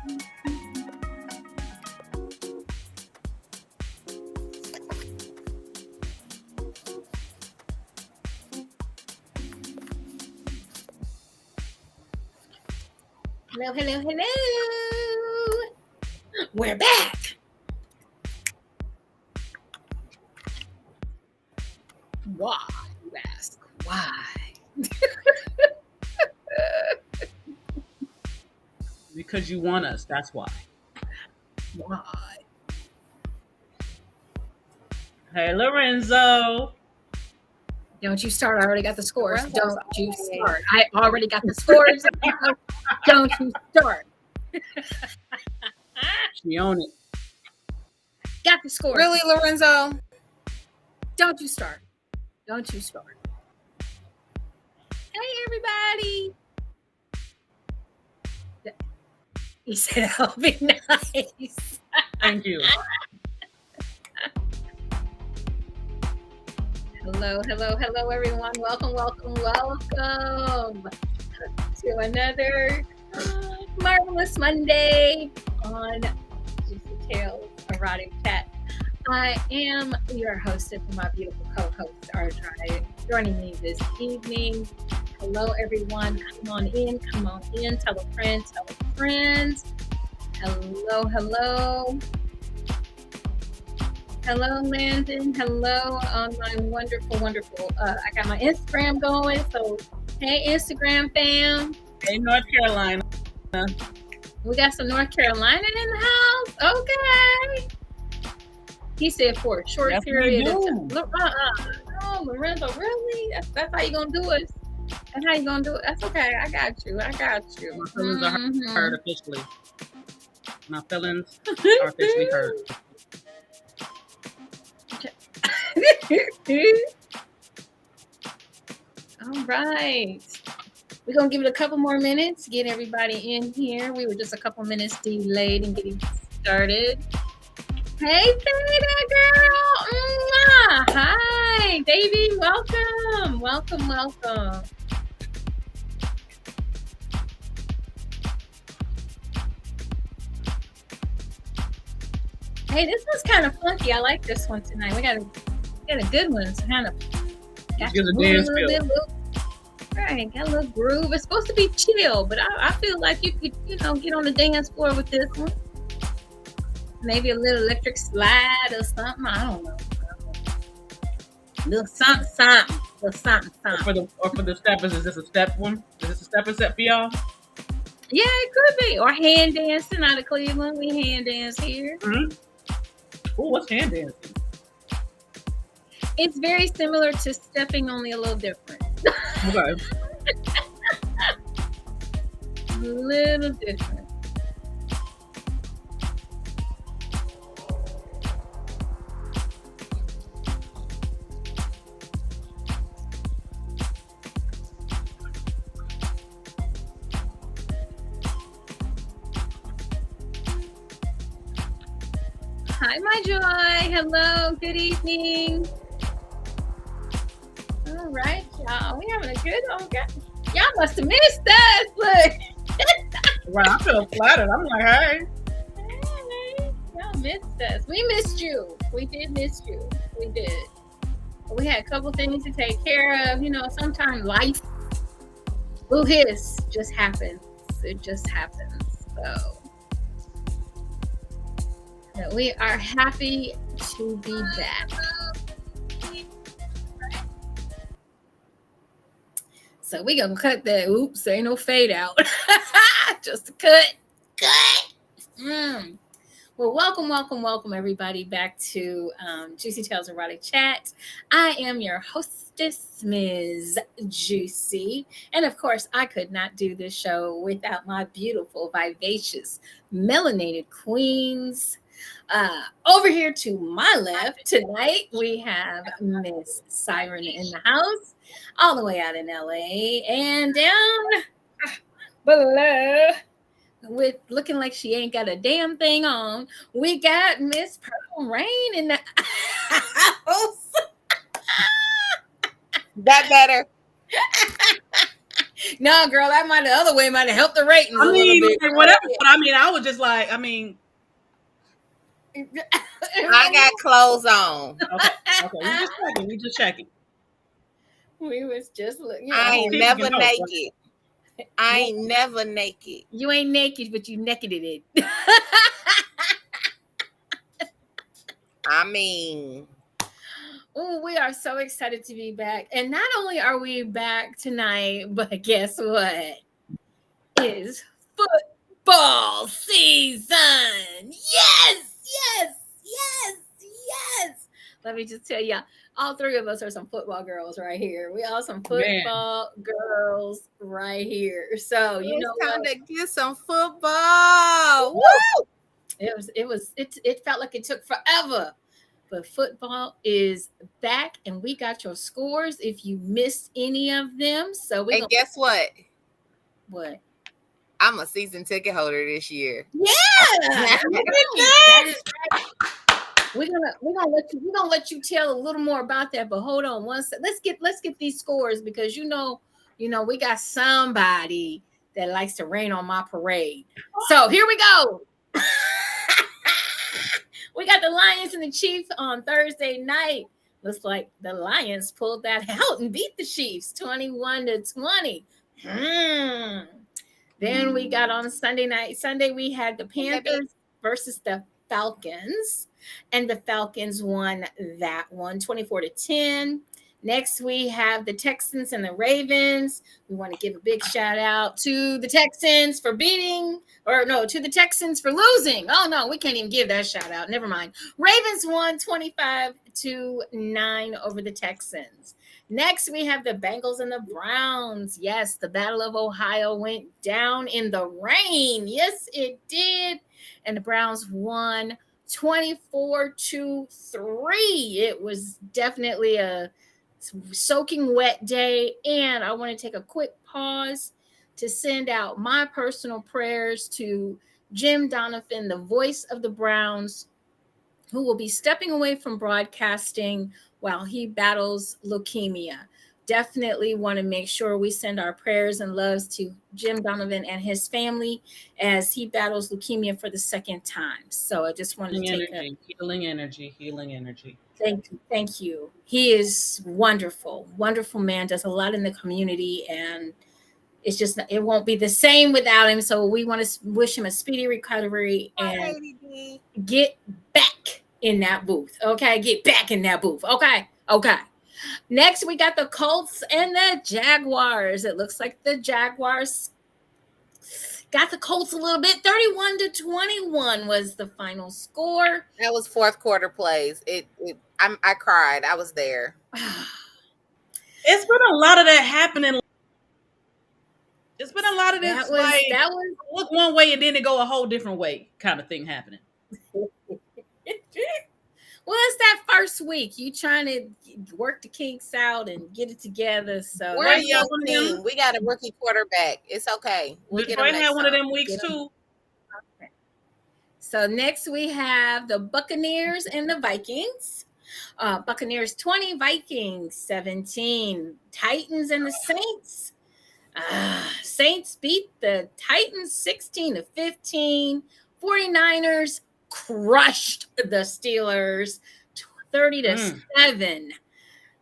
Hello, hello, hello. We're back. Why, you ask? Why? Because you want us, that's why. Why? Hey, Lorenzo. Don't you start. I already got the scores. Lorenzo, Don't you start. I already got the scores. Don't you start. She own it. Got the scores. Really, Lorenzo? Don't you start. Don't you start. Hey, everybody. He said, I'll be nice. Thank you. Hello, hello, hello, everyone. Welcome, welcome, welcome to another marvelous Monday on JewCee Tales Erotic Chat. I am your host and my beautiful co-host, Regine, joining me this evening. Hello, everyone. Come on in. Tell a friend. Hello, hello. Hello, Landon. Hello, my wonderful. I got my Instagram going. So, hey, Instagram fam. Hey, North Carolina. We got some North Carolina in the house. Okay. He said for a short period of time. No, Lorenzo, really? That's how you gonna do it? That's how you gonna do it? That's okay. I got you. My feelings are heard officially. My feelings are officially heard. All right. We're going to give it a couple more minutes to get everybody in here. We were just a couple minutes delayed in getting started. Hey, Theta girl. Mwah. Hi, baby. Welcome. Hey, this one's kind of funky. I like this one tonight. We got a good one. It's kind of got a dance feel. Right, got a little groove. It's supposed to be chill, but I feel like you could, get on the dance floor with this one. Maybe a little electric slide or something. I don't know. Little something. Or for the steppers, is this a step one? Is this a stepper set for y'all? Yeah, it could be. Or hand dancing out of Cleveland. We hand dance here. Mm-hmm. Oh, what's hand dancing? It's very similar to stepping, only a little different. Okay. A little different. Hi, my joy. Hello. Good evening. All right, y'all. We having a good one. Y'all must have missed us. Look. Right, I feel flattered. I'm like, hey. Y'all missed us. We missed you. We did miss you. We did. But we had a couple things to take care of. Sometimes life just happens. It just happens. So we are happy to be back. So we gonna cut that. Oops, ain't no fade out. Just a cut. Well, welcome everybody back to JewCee Tales Erotic Chat. I am your hostess, Ms. JewCee. And of course, I could not do this show without my beautiful, vivacious, melanated queens. Over here to my left tonight, we have Miss Siren in the house, all the way out in LA, and down below, with looking like she ain't got a damn thing on, we got Miss Purple Rain in the house. That better. No, girl, that might the other way might have helped the ratings I a little mean, bit. like, whatever. But I mean, I was just like, I mean, I got clothes on. okay, we just checking. We just checking. We was just looking. I ain't never know, naked. I ain't never naked. You ain't naked, but you naked it. I mean, Oh, we are so excited to be back. And not only are we back tonight, but guess what? It's football season. Yes, yes, yes, yes. Let me just tell you, all three of us are some football girls right here. We are some football girls right here. So you know it's time what? to get some football. Woo! Woo! It felt like it took forever. But football is back, and we got your scores if you missed any of them. So we And guess what? What? I'm a season ticket holder this year. Yeah, that is right. We're gonna let you tell a little more about that. But hold on one second. Let's get these scores because you know we got somebody that likes to rain on my parade. So here we go. We got the Lions and the Chiefs on Thursday night. Looks like the Lions pulled that out and beat the Chiefs 21-20. Then we got on Sunday night. Sunday we had the Panthers versus the Falcons, and the Falcons won that one 24-10. Next, we have the Texans and the Ravens. We want to give a big shout out to the Texans for beating, to the Texans for losing. Oh, no, we can't even give that shout out. Never mind. Ravens won 25-9 over the Texans. Next, we have the Bengals and the Browns. Yes, the Battle of Ohio went down in the rain. Yes, it did. And the Browns won 24-3. It was definitely a soaking wet day. And I want to take a quick pause to send out my personal prayers to Jim Donovan, the voice of the Browns, who will be stepping away from broadcasting while he battles leukemia. Definitely want to make sure we send our prayers and loves to Jim Donovan and his family as he battles leukemia for the second time. So I just wanted to take healing energy. Thank you. He is wonderful man, does a lot in the community, and it's just it won't be the same without him. So we want to wish him a speedy recovery and get back in that booth. Okay, get back in that booth. Okay. Next, we got the Colts and the Jaguars. It looks like the Jaguars got the Colts a little bit. 31-21 was the final score. That was fourth quarter plays. I cried. I was there. It's been a lot of that happening. It's been a lot of this that was look one way and then it go a whole different way kind of thing happening. Well, it's that first week. You trying to work the kinks out and get it together. So we're a young team. We got a rookie quarterback. It's okay. We'll Detroit had one of them weeks too. Okay. So next we have the Buccaneers and the Vikings. Buccaneers 20, Vikings 17. Titans and the Saints. Saints beat the Titans 16-15. 49ers crushed the Steelers 30-7.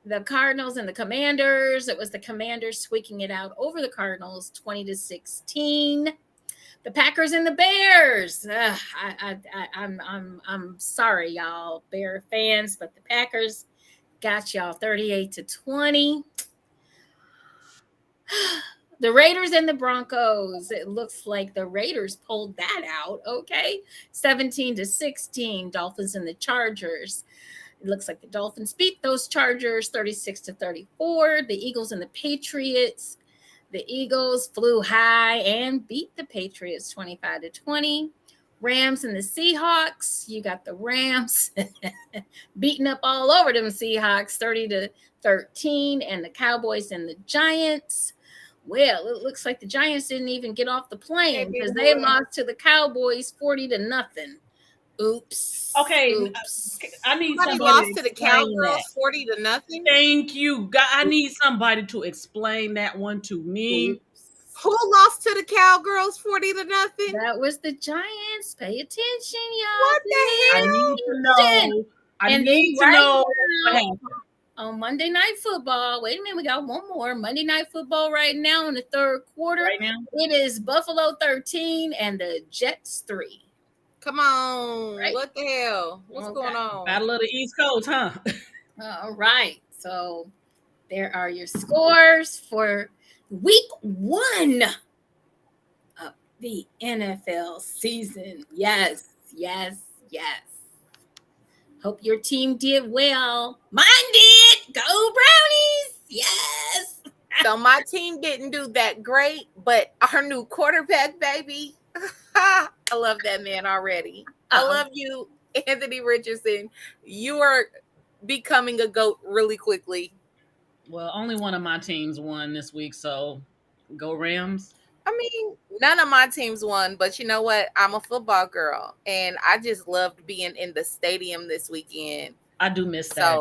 The Cardinals and the Commanders. It was the Commanders squeaking it out over the Cardinals 20-16. The Packers and the Bears. I'm sorry, y'all, Bear fans, but the Packers got y'all 38-20. The Raiders and the Broncos. It looks like the Raiders pulled that out. Okay. 17-16. Dolphins and the Chargers. It looks like the Dolphins beat those Chargers 36-34. The Eagles and the Patriots. The Eagles flew high and beat the Patriots 25-20. Rams and the Seahawks. You got the Rams beating up all over them Seahawks 30-13. And the Cowboys and the Giants. Well, it looks like the Giants didn't even get off the plane because they lost to the Cowboys 40-0. Oops. Okay. Oops. I need somebody lost to the Cowboys 40-0. Thank you. I need somebody to explain that one to me. Who lost to the Cowgirls 40-0? That was the Giants. Pay attention, y'all. What the hell? I need to know. I need to know what happened. On Monday Night Football. Wait a minute, we got one more. Monday Night Football right now in the third quarter. Right now? It is Buffalo 13 and the Jets 3. Come on. Right? What the hell? What's going on? Battle of the East Coast, huh? All right. So there are your scores for week 1 of the NFL season. Yes. Hope your team did well. Mine did. Go Brownies. Yes. So my team didn't do that great, but our new quarterback, baby. I love that man already. I love you, Anthony Richardson. You are becoming a GOAT really quickly. Well, only one of my teams won this week, so go Rams. I mean, none of my teams won, but you know what? I'm a football girl, and I just loved being in the stadium this weekend. I do miss that.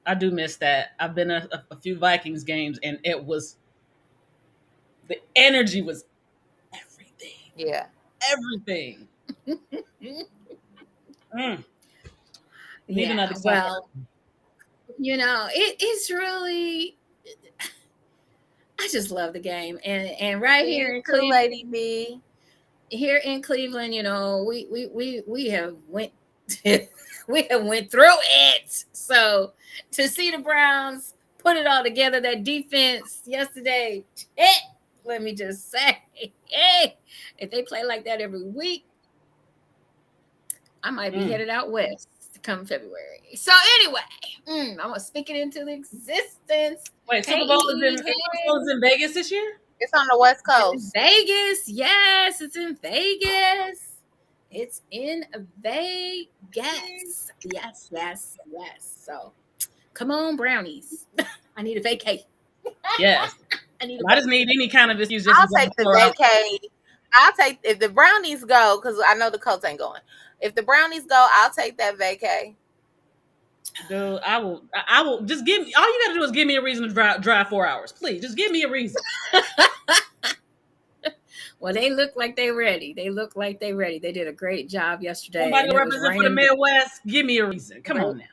I do miss that. I've been a few Vikings games, and it was the energy was everything. Yeah, everything. Yeah. Well, you know, it's really. I just love the game, and right here in Cleveland, Lady B. Here in Cleveland, you know, we have went we have went through it. So to see the Browns put it all together, that defense yesterday, let me just say, if they play like that every week, I might be headed out west come February. So anyway, I'm gonna speak it into existence. Wait, Super Bowl is in Vegas this year? It's on the West Coast. Vegas, yes, it's in Vegas. It's in Vegas. Yes. So, come on, Brownies. I need a vacay. Yes. I just need any kind of excuse. I'll take the vacay. I'll take if the Brownies go, because I know the Colts ain't going. If the Brownies go, I'll take that vacay. Dude, I will just give me. All you got to do is give me a reason to drive 4 hours, please. Just give me a reason. Well, they look like they're ready. They did a great job yesterday. Somebody represent for the Midwest. Give me a reason. Come on now.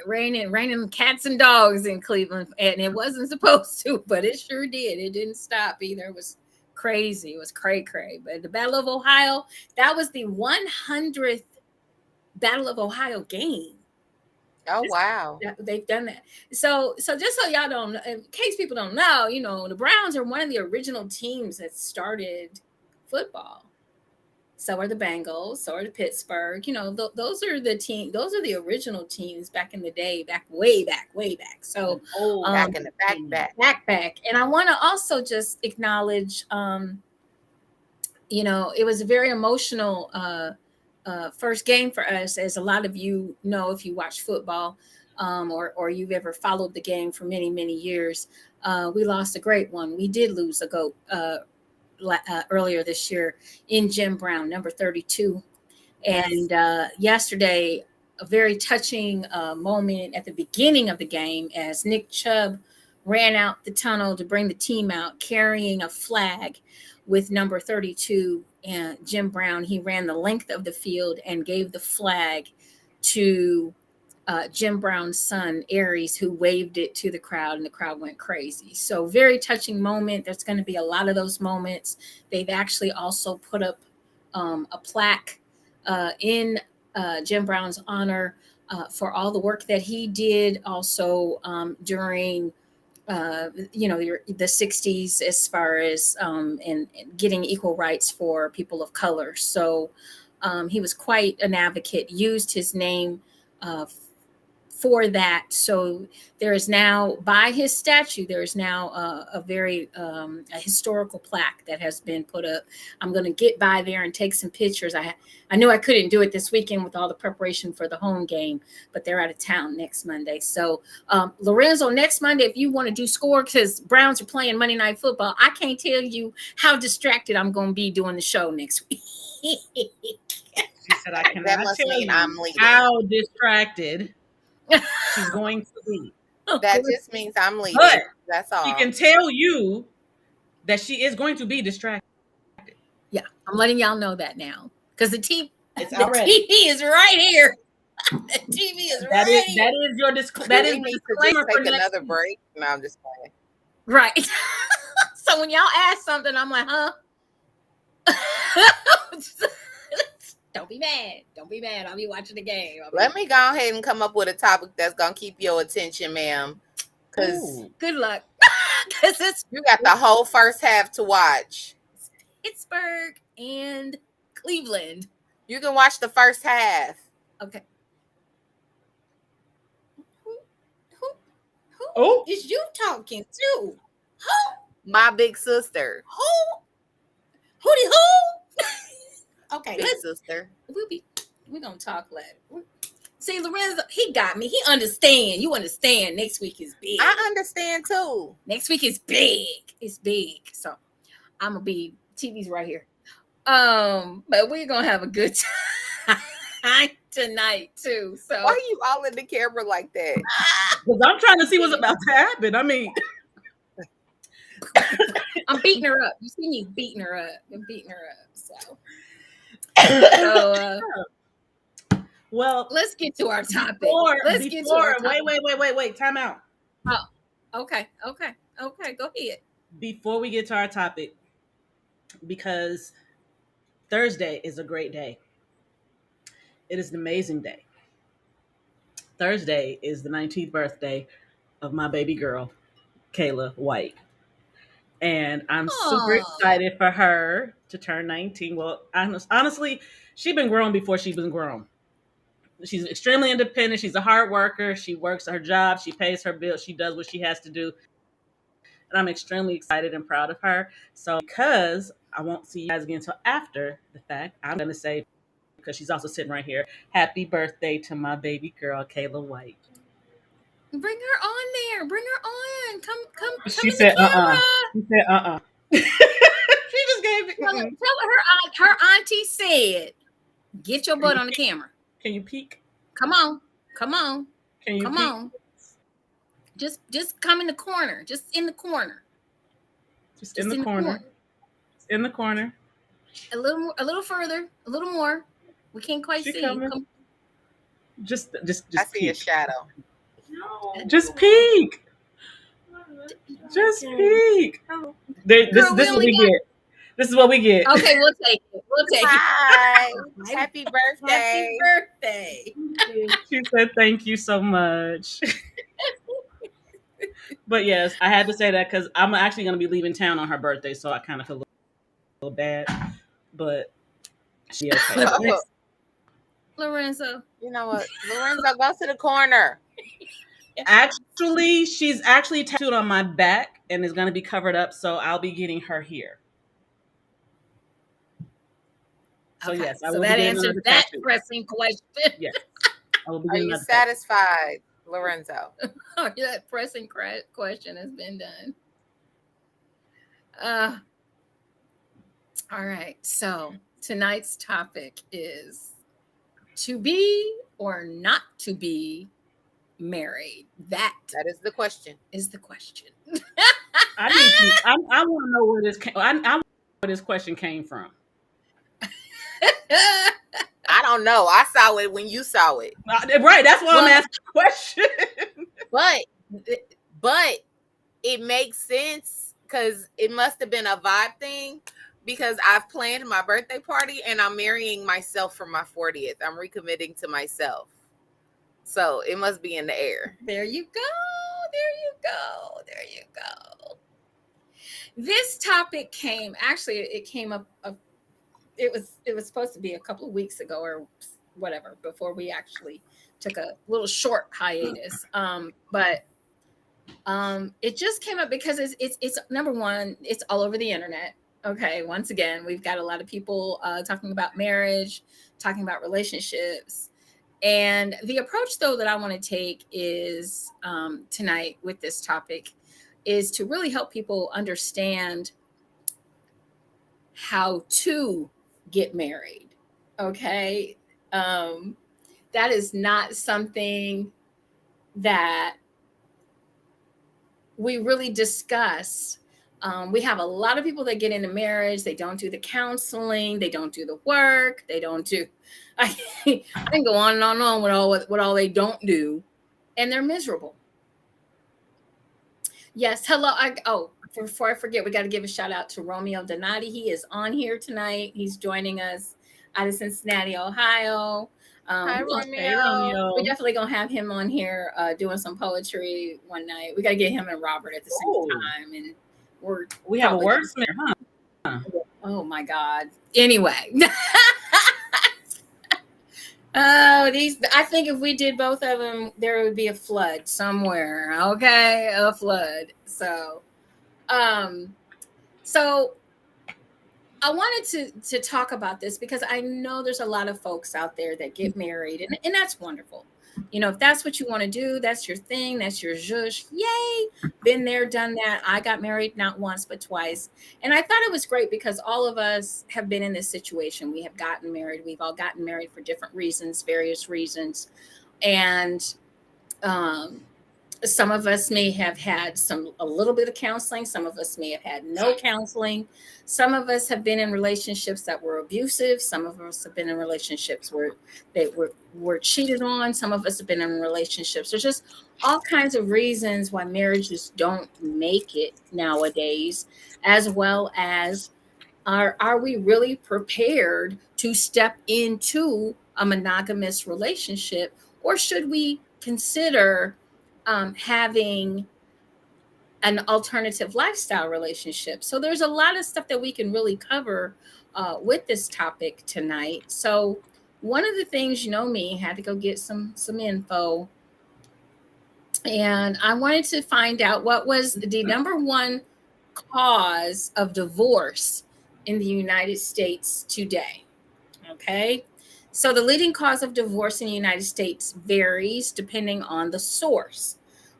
Raining cats and dogs in Cleveland, and it wasn't supposed to, but it sure did. It didn't stop either. It was crazy. It was cray. But the Battle of Ohio, that was the 100th Battle of Ohio game. Oh, wow. They've done that. So just so y'all don't, in case people don't know, you know, the Browns are one of the original teams that started football. So are the Bengals, so are the Pittsburgh. You know, those are the original teams back in the day, way back. So back in the back. And I want to also just acknowledge, you know, it was a very emotional first game for us, as a lot of you know if you watch football, or you've ever followed the game for many years. We lost a great one. We did lose a GOAT earlier this year in Jim Brown, number 32. And yesterday, a very touching moment at the beginning of the game as Nick Chubb ran out the tunnel to bring the team out carrying a flag with number 32 and Jim Brown. He ran the length of the field and gave the flag to Jim Brown's son, Aries, who waved it to the crowd, and the crowd went crazy. So very touching moment. There's going to be a lot of those moments. They've actually also put up a plaque in Jim Brown's honor for all the work that he did also during you know, the 60s, as far as and getting equal rights for people of color. So he was quite an advocate, used his name for that. So there is now, by his statue, there is now a very a historical plaque that has been put up. I'm going to get by there and take some pictures. I knew I couldn't do it this weekend with all the preparation for the home game, but they're out of town next Monday. So Lorenzo, next Monday, if you want to do score, because Browns are playing Monday Night Football, I can't tell you how distracted I'm going to be doing the show next week. She said, I cannot tell you how distracted she's going to be. That just means I'm leaving. But that's all. she can tell you that she is going to be distracted. Yeah, I'm letting y'all know that now because the TV is right here. The TV is right here. That is your disclaimer. That is disclaimer for another break. No, I'm just playing. Right. So when y'all ask something, I'm like, huh? Don't be mad. Don't be mad. I'll be watching the game. Let me go ahead and come up with a topic that's gonna keep your attention, ma'am. Because good luck. Because you got the whole first half to watch. Pittsburgh and Cleveland. You can watch the first half. Okay. Who is you talking to? Who? My big sister. Who? Okay, big sister. We're gonna talk later. See, Lorenzo, he got me. He understand. You understand. Next week is big. I understand too. Next week is big. It's big. So I'm gonna be TV's right here. But we're gonna have a good time tonight too. So why are you all in the camera like that? Because I'm trying to see what's about to happen. I mean, I'm beating her up. You see me beating her up. I'm beating her up. So well, let's get to our topic. Wait. Time out. Oh, okay. Go ahead. Before we get to our topic, because Thursday is a great day. It is an amazing day. Thursday is the 19th birthday of my baby girl, Kayla White. And I'm super excited for her to turn 19. Well, honestly, she's been grown before she's been grown. She's extremely independent. She's a hard worker. She works her job. She pays her bills. She does what she has to do. And I'm extremely excited and proud of her. So because I won't see you guys again until after the fact, I'm going to say, because she's also sitting right here, happy birthday to my baby girl, Kayla White. Bring her on there. Bring her on. Come. She said, She said, She just gave it. Tell her auntie said, get your butt on the camera. Can you peek? Come on. Can you come peek? on. Just come in the corner. Just in the corner. Just in the corner. In the corner. A little further. A little more. We can't quite see. Come. Just I see peek. a shadow. No. Just peek. Just peek. This is what we get. This is what we get. Okay, we'll take it. Hi. Happy birthday. Happy birthday. She said thank you so much. But yes, I had to say that because I'm actually going to be leaving town on her birthday, so I kind of feel a little bad. But she okay. Lorenzo. You know what? Lorenzo, go to the corner. Actually, she's actually tattooed on my back and is going to be covered up, so I'll be getting her here. So okay. yes, I so will that be answers that pressing question. Yes. Are you satisfied, Lorenzo? That pressing question has been done. All right. So tonight's topic is to be or not to be married. That is the question. I want to know where this came. I want to know where this question came from. I don't know. I saw it when you saw it. Right. That's why I'm asking the question. But it makes sense because it must have been a vibe thing because I've planned my birthday party and I'm marrying myself for my 40th. I'm recommitting to myself. So it must be in the air. There you go. This topic came up. It was supposed to be a couple of weeks ago or whatever before we actually took a little short hiatus. But it just came up because it's number one, it's all over the internet. Okay, once again, we've got a lot of people talking about marriage, talking about relationships. And the approach, though, that I want to take is tonight with this topic is to really help people understand how to get married. Okay. That is not something that we really discuss We have a lot of people that get into marriage. They don't do the counseling. They don't do the work. They don't do. I, I can go on and on with all they don't do, and they're miserable. Yes. Hello. Before I forget, we got to give a shout out to Romeo Donati. He is on here tonight. He's joining us out of Cincinnati, Ohio. Hi, Hey, Romeo. We Romeo. definitely gonna have him on here doing some poetry one night. We gotta get him and Robert at the same Oh, time, and we're we have a probably wordsmith, huh? oh my god. Anyway, oh these. I think if we did both of them, there would be a flood somewhere. Okay, a flood. Um, so I wanted to talk about this because I know there's a lot of folks out there that get married, and that's wonderful. You know, if that's what you want to do, that's your thing, that's your zhush. Yay! Been there, done that. I got married not once but twice, and I thought it was great because all of us have been in this situation. We have gotten married. We've all gotten married for different reasons, various reasons, and um, some of us may have had a little bit of counseling. Some of us may have had no counseling. Some of us have been in relationships that were abusive. Some of us have been in relationships where they were cheated on. Some of us have been in relationships. There's just all kinds of reasons why marriages don't make it nowadays, as well as are we really prepared to step into a monogamous relationship, or should we consider having an alternative lifestyle relationship? So there's a lot of stuff that we can really cover with this topic tonight. So one of the things, you know, me had to go get some info, and I wanted to find out what was the number one cause of divorce in the United States today. Okay. So the leading cause of divorce in the United States varies depending on the source.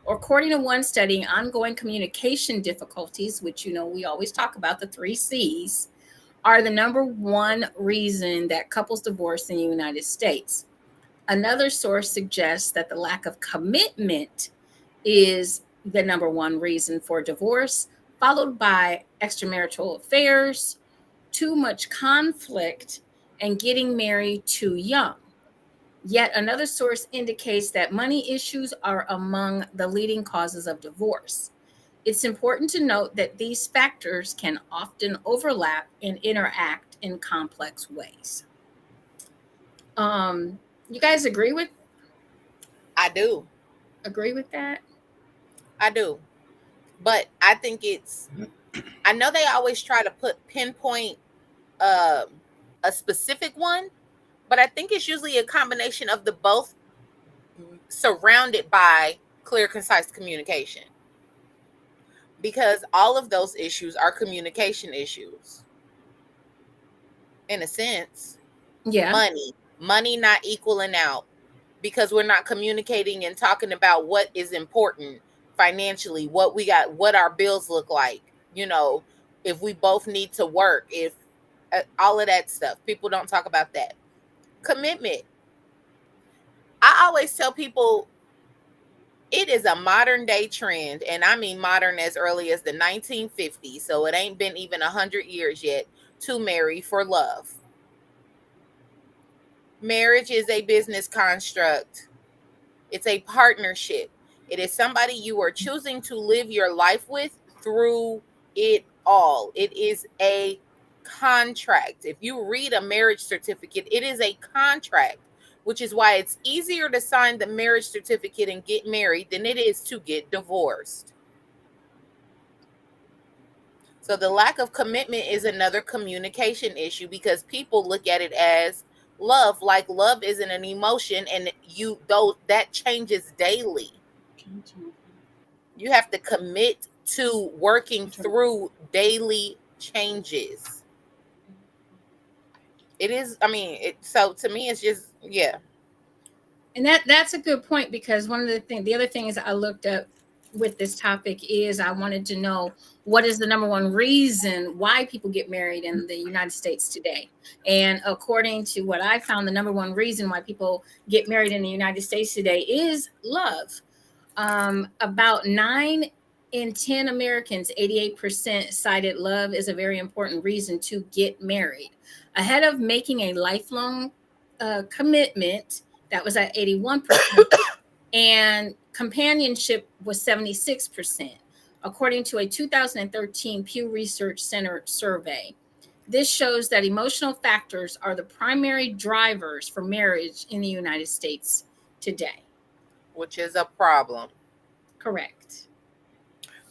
According to one study, ongoing communication difficulties, which you know we always talk about, the 3 C's, are the number one reason that couples divorce in the United States. Another source suggests that the lack of commitment is the number one reason for divorce, followed by extramarital affairs, too much conflict, and getting married too young. Yet another source indicates that money issues are among the leading causes of divorce. It's important to note that these factors can often overlap and interact in complex ways. You guys I do. agree with that? I do. But I think I know they always try to pinpoint um a specific one, but I think it's usually a combination of the both surrounded by clear, concise communication. Because all of those issues are communication issues. In a sense, Yeah. money not equaling out because we're not communicating and talking about what is important financially, what we got, what our bills look like, you know, if we both need to work, if all of that stuff. People don't talk about that. Commitment. I always tell people it is a modern day trend, and I mean modern as early as the 1950s, so it ain't been even 100 years yet, to marry for love. Marriage is a business construct. It's a partnership. It is somebody you are choosing to live your life with through it all. It is a contract. If you read a marriage certificate, it is a contract, which is why it's easier to sign the marriage certificate and get married than it is to get divorced. So the lack of commitment is another communication issue because people look at it as love, like love isn't an emotion, and that changes daily. You have to commit to working through daily changes. It is, I mean, so to me it's just, yeah. And that's a good point, because the other things I looked up with this topic is I wanted to know what is the number one reason why people get married in the United States today. And according to what I found, the number one reason why people get married in the United States today is love. About 9 in 10 Americans, 88% cited love as a very important reason to get married. Ahead of making a lifelong commitment, that was at 81%, and companionship was 76%, according to a 2013 Pew Research Center survey. This shows that emotional factors are the primary drivers for marriage in the United States today. Which is a problem. Correct.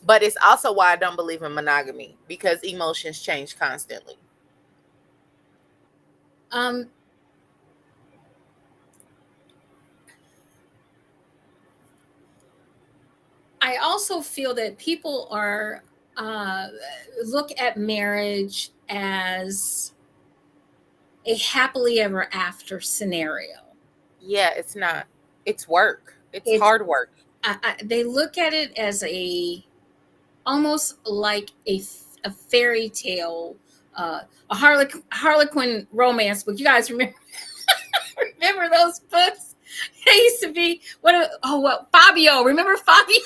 But it's also why I don't believe in monogamy, because emotions change constantly. Um, I also feel that people are look at marriage as a happily ever after scenario. Yeah, it's not. It's work. It's It's hard work. they look at it as almost like a fairy tale, a Harlequin romance book. You guys remember remember those books? They used to be what Fabio. Remember Fabio?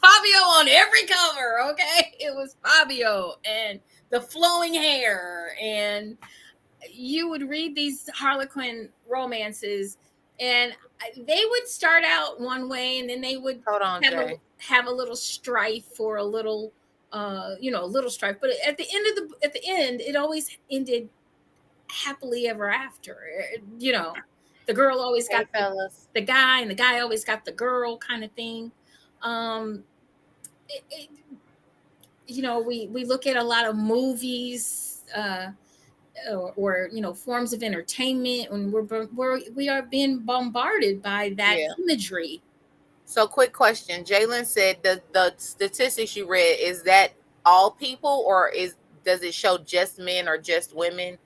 Fabio on every cover. Okay, it was Fabio and the flowing hair, and you would read these Harlequin romances, and they would start out one way, and then they would Hold on, Jay. have a little strife or a little, a little strife. But at the end, it always ended happily ever after. You know, the girl always Hey, got fellas. the guy, and the guy always got the girl, kind of thing. Um, it, it, we look at a lot of movies. Or forms of entertainment, and we are being bombarded by that Yeah. imagery. So, quick question. Jalen said the statistics you read, is that all people, or does it show just men or just women?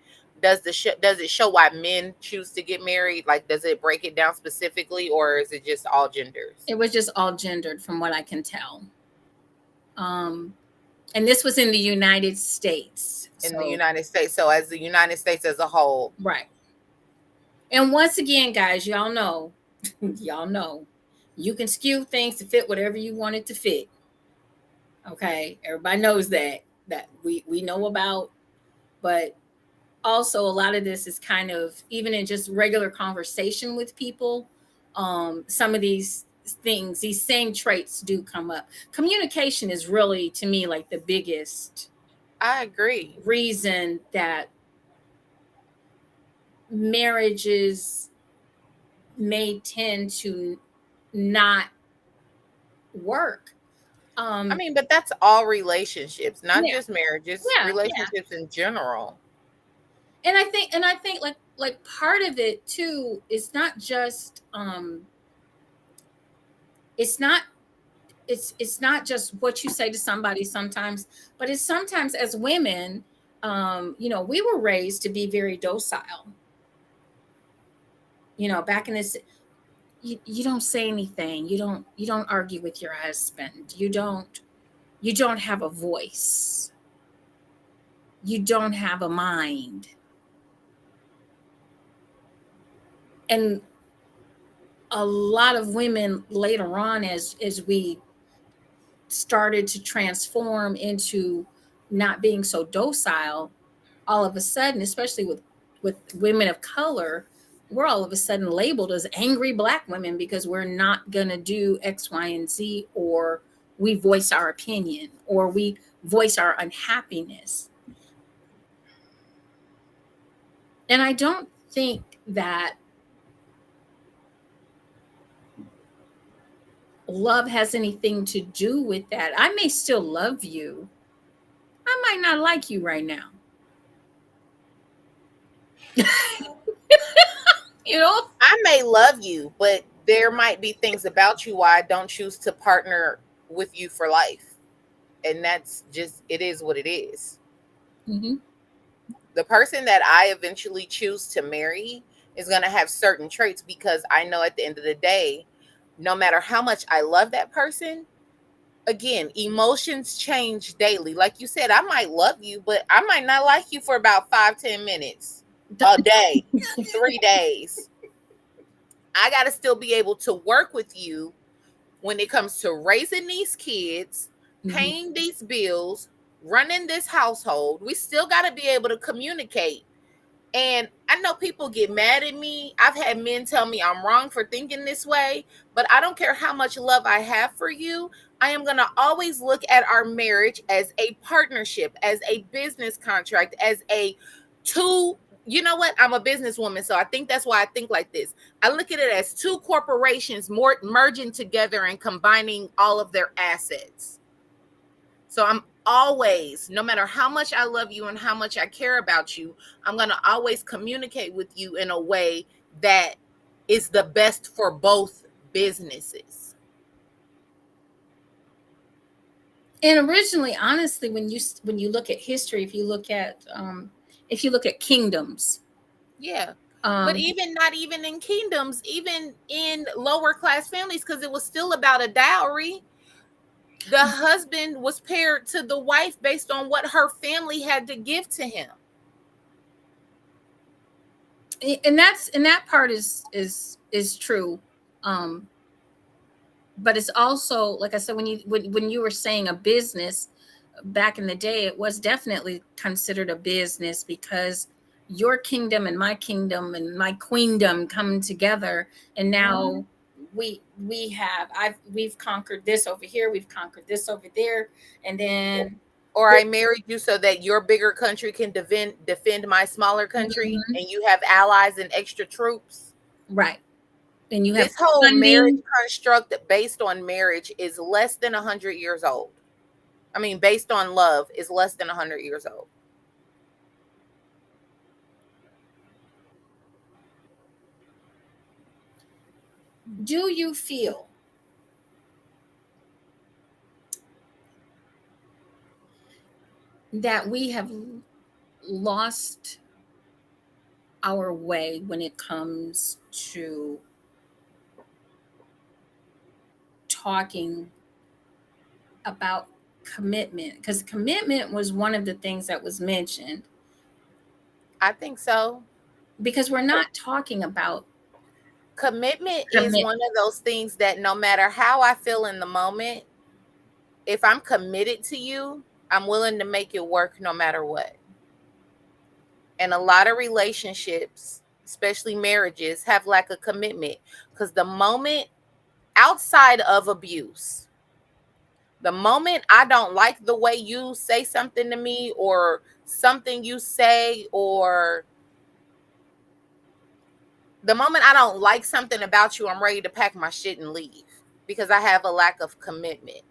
Does it show why men choose to get married? Like, does it break it down specifically, or is it just all genders? It was just all gendered, from what I can tell. And this was in the United States. In the United States. So, as the United States as a whole. Right. And once again, guys, y'all know, you can skew things to fit whatever you want it to fit. Okay, everybody knows that we know about, but also a lot of this is kind of, even in just regular conversation with people, some of these things, these same traits do come up. Communication is really, to me, like the biggest, I agree, reason that marriages may tend to not work. I mean, but that's all relationships, not Yeah. just marriages, Yeah, relationships in general. And I think like part of it too is not just it's not just what you say to somebody sometimes, but it's sometimes, as women, we were raised to be very docile. Back in this, you don't say anything. You don't argue with your husband. You don't have a voice. You don't have a mind. And a lot of women later on, as we started to transform into not being so docile, all of a sudden, especially with women of color, we're all of a sudden labeled as angry Black women because we're not going to do X, Y, and Z, or we voice our opinion, or we voice our unhappiness. And I don't think that love has anything to do with that. I may still love you. I might not like you right now. I may love you, but there might be things about you why I don't choose to partner with you for life. And that's just, it is what it is. Mm-hmm. The person that I eventually choose to marry is going to have certain traits, because I know at the end of the day, no matter how much I love that person, again, emotions change daily. Like you said, I might love you, but I might not like you for about 5-10 minutes a day, 3 days. I got to still be able to work with you when it comes to raising these kids, Mhm. paying these bills, running this household. We still got to be able to communicate. And I know people get mad at me. I've had men tell me I'm wrong for thinking this way, but I don't care how much love I have for you. I am going to always look at our marriage as a partnership, as a business contract, as a two. You know what? I'm a businesswoman, so I think that's why I think like this. I look at it as two corporations merging together and combining all of their assets. So I'm always, no matter how much I love you and how much I care about you, I'm going to always communicate with you in a way that is the best for both businesses. And originally, honestly, when you look at history, if you look at kingdoms, Yeah. But um, even not even in kingdoms, even in lower class families, because it was still about a dowry. The husband was paired to the wife based on what her family had to give to him. and that part is true. Um, but it's also, like I said, when you were saying a business back in the day, it was definitely considered a business, because your kingdom and my queendom come together, and Mhm. now we've conquered this over here, we've conquered this over there, and then Or I married you so that your bigger country can defend my smaller country, Mhm. and you have allies and extra troops. Right, and you have This whole marriage funding. construct based on marriage is less than 100 years old. I mean, based on love is less than 100 years old. Do you feel that we have lost our way when it comes to talking about commitment? Because commitment was one of the things that was mentioned, I think so. because we're not talking about Commitment is commit. one of those things that no matter how I feel in the moment, if I'm committed to you, I'm willing to make it work no matter what. And a lot of relationships, especially marriages, have lack of commitment because the moment outside of abuse, the moment I don't like the way you say something to me or something you say, or the moment I don't like something about you, I'm ready to pack my shit and leave because I have a lack of commitment.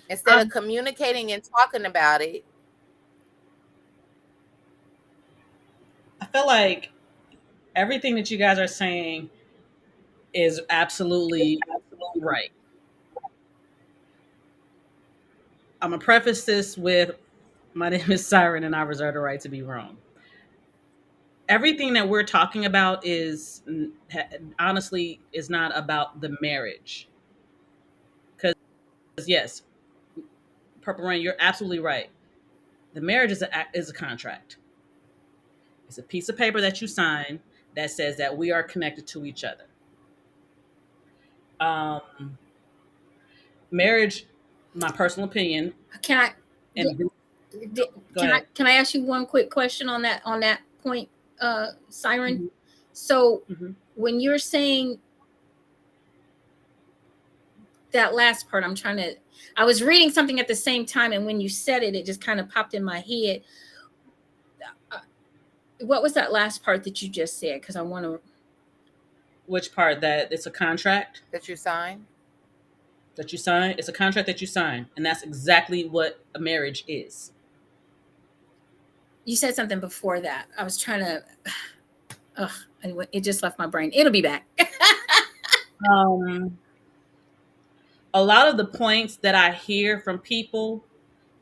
Instead of Um, communicating and talking about it, I feel like everything that you guys are saying is absolutely right. I'm gonna preface this with my name is Siren and I reserve the right to be wrong. Everything that we're talking about is honestly is not about the marriage. Because yes, Purple Rain, you're absolutely right. The marriage is a contract. It's a piece of paper that you sign that says that we are connected to each other. Um, Marriage, my personal opinion, Can I and go ahead. can I ask you one quick question on that point, Siren? Mm-hmm. So Mm-hmm. when you're saying that last part, I was reading something at the same time, and when you said it, it just kind of popped in my head. Uh, what was that last part that you just said? Because I want to. Which part? That it's a contract that you sign. that you sign. It's a contract that you sign, and that's exactly what a marriage is. You said something before that. I was trying to. Ugh, anyway, it just left my brain. It'll be back. Um, a lot of the points that I hear from people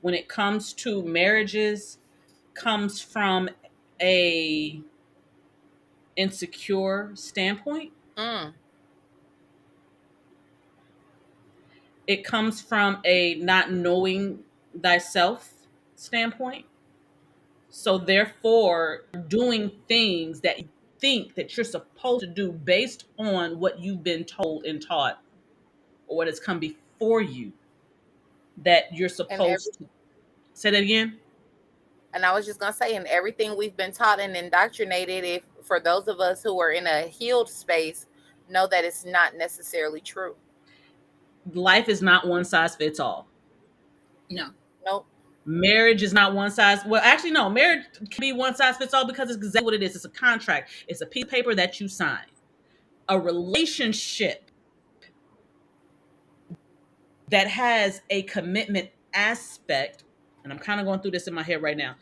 when it comes to marriages comes from a insecure standpoint. Mm. It comes from a not knowing thyself standpoint. So therefore, doing things that you think that you're supposed to do based on what you've been told and taught or what has come for you that you're supposed to say that again. And I was just gonna say, in everything we've been taught and indoctrinated, if for those of us who are in a healed space, know that it's not necessarily true. Life is not one size fits all. No. Nope. Marriage is not one size. Well, actually, no. Marriage can be one size fits all because it's exactly what it is. It's a contract. It's a piece of paper that you sign. A relationship that has a commitment aspect, and I'm kind of going through this in my head right now,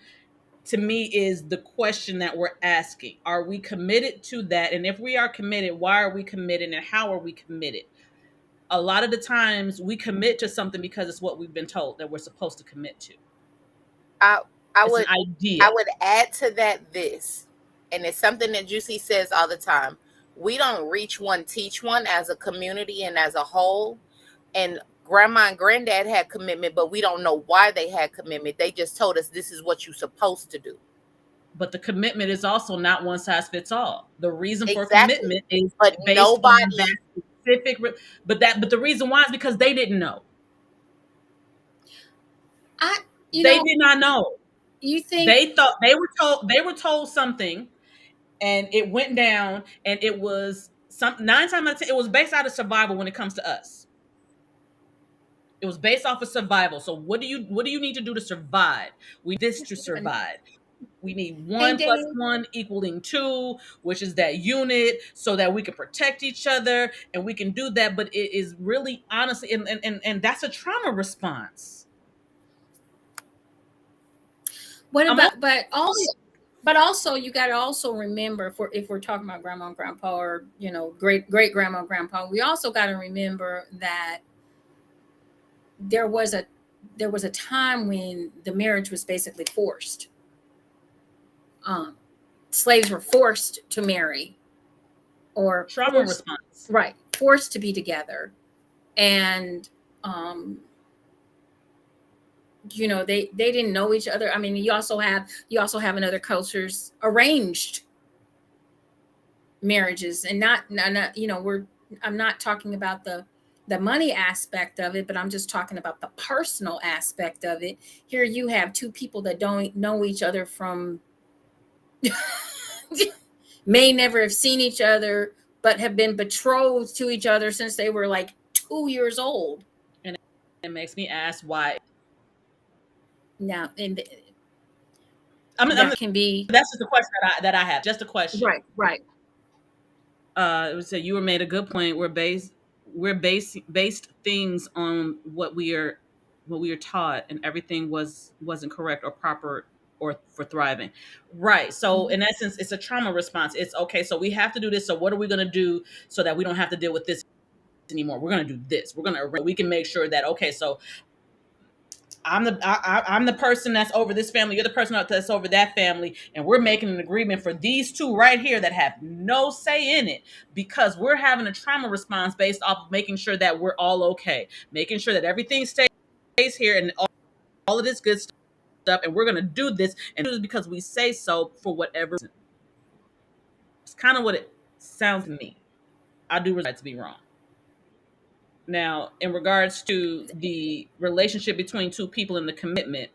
to me is the question that we're asking. Are we committed to that? And if we are committed, why are we committed and how are we committed? A lot of the times we commit to something because it's what we've been told that we're supposed to commit to. I I It's an would idea. I would add to that this, and it's something that JewCee says all the time. We don't reach one, teach one as a community and as a whole. And grandma and granddad had commitment, but we don't know why they had commitment. They just told us this is what you're supposed to do. But the commitment is also not one size fits all. The reason for Exactly. commitment is But based on that nobody, specific but the reason why is because they didn't know. I, you They know, did not know. you think They thought they were told something and it went down and it was some 9 times out of 10 it was based out of survival when it comes to us. It was based off of survival. So what do you need to do to survive? We need this to survive. We need hey one plus Dani, one equaling two, which is that unit, so that we can protect each other and we can do that. But it is really honestly, and that's a trauma response. what I'm about but also you got to also remember, for if we're talking about grandma and grandpa, or great grandma and grandpa, we also got to remember that there was a time when the marriage was basically forced. um, Slaves were forced to marry, or trauma response. forced to be together. And they didn't know each other. I mean, you also have in other cultures arranged marriages, and not we're I'm not talking about the money aspect of it, but I'm just talking about the personal aspect of it. Here you have two people that don't know each other from may never have seen each other, but have been betrothed to each other since they were like 2 years old. And it makes me ask why. Now, and I'm that can be that's just a question that I have. Just a question. right. It would say you were made a good point. We're based things on what we are taught, and everything wasn't correct or proper or for thriving. Right. So Mhm. in essence, it's a trauma response. It's okay. So we have to do this. So what are we going to do so that we don't have to deal with this anymore? We're going to do this. We can make sure that okay. So I'm the person that's over this family. You're the person that's over that family, and we're making an agreement for these two right here that have no say in it because we're having a trauma response based off of making sure that we're all okay, making sure that everything stays here and all of this good stuff, and we're gonna do this and do this because we say so for whatever reason. It's kind of what it sounds to me. I do realize to be wrong. Now, in regards to the relationship between two people and the commitment,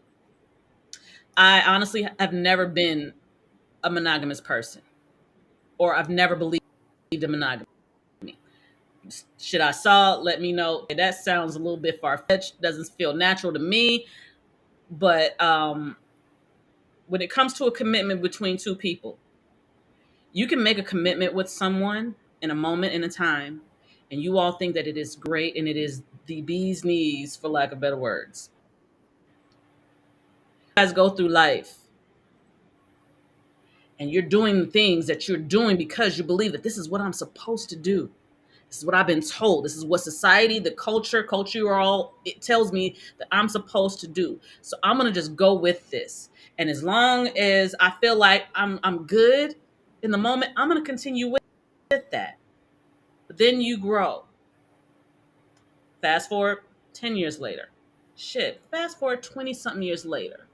I honestly have never been a monogamous person, or I've never believed in monogamy. Should I saw it, let me know. That sounds a little bit far fetched. Doesn't feel natural to me. But when it comes to a commitment between two people, you can make a commitment with someone in a moment in a time, and you all think that it is great and it is the bee's knees, for lack of better words. You guys go through life and you're doing things that you're doing because you believe that this is what I'm supposed to do. This is what I've been told. This is what society, the culture all it tells me that I'm supposed to do. So I'm gonna just go with this. And as long as I feel like I'm good in the moment, I'm gonna continue with that. But then you grow. Fast forward 10 years later. Shit. Fast forward 20 something years later.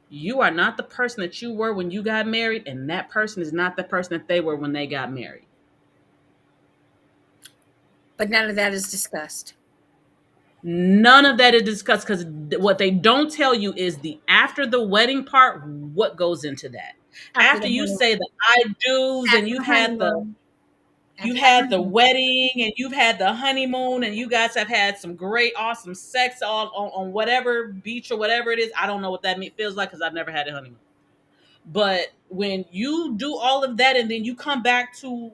You are not the person that you were when you got married, and that person is not the person that they were when they got married. But none of that is discussed. None of that is discussed because what they don't tell you is the after the wedding part, what goes into that. After After the you honeymoon. say the I do's and After the honeymoon. you've After the had the honeymoon. wedding and you've had the honeymoon and you guys have had some great, awesome sex on whatever beach or whatever it is. I don't know what that feels like because I've never had a honeymoon. But when you do all of that and then you come back to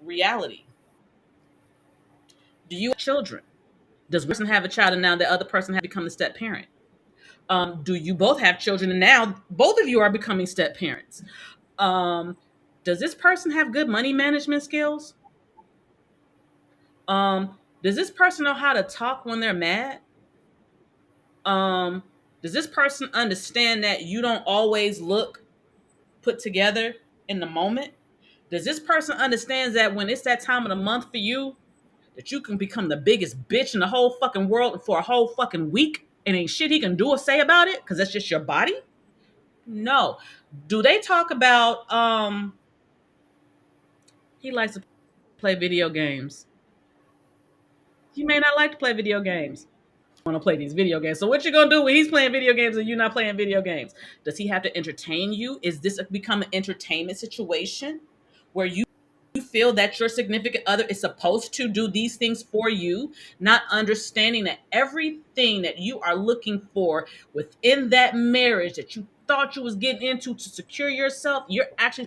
reality, do you have children? Does one person have a child and now the other person has become the step parent? Do you both have children and now both of you are becoming step parents? Um, does this person have good money management skills? Does this person know how to talk when they're mad? Um, does this person understand that you don't always look put together in the moment? Does this person understand that when it's that time of the month for you, that you can become the biggest bitch in the whole fucking world for a whole fucking week and ain't shit he can do or say about it because that's just your body? No. Do they talk about he likes to play video games? You may not like to play video games. Want to play these video games. So what you gonna do when he's playing video games and you're not playing video games? Does he have to entertain you? Is this become an entertainment situation where you feel that your significant other is supposed to do these things for you, not understanding that everything that you are looking for within that marriage that you thought you was getting into to secure yourself, you're actually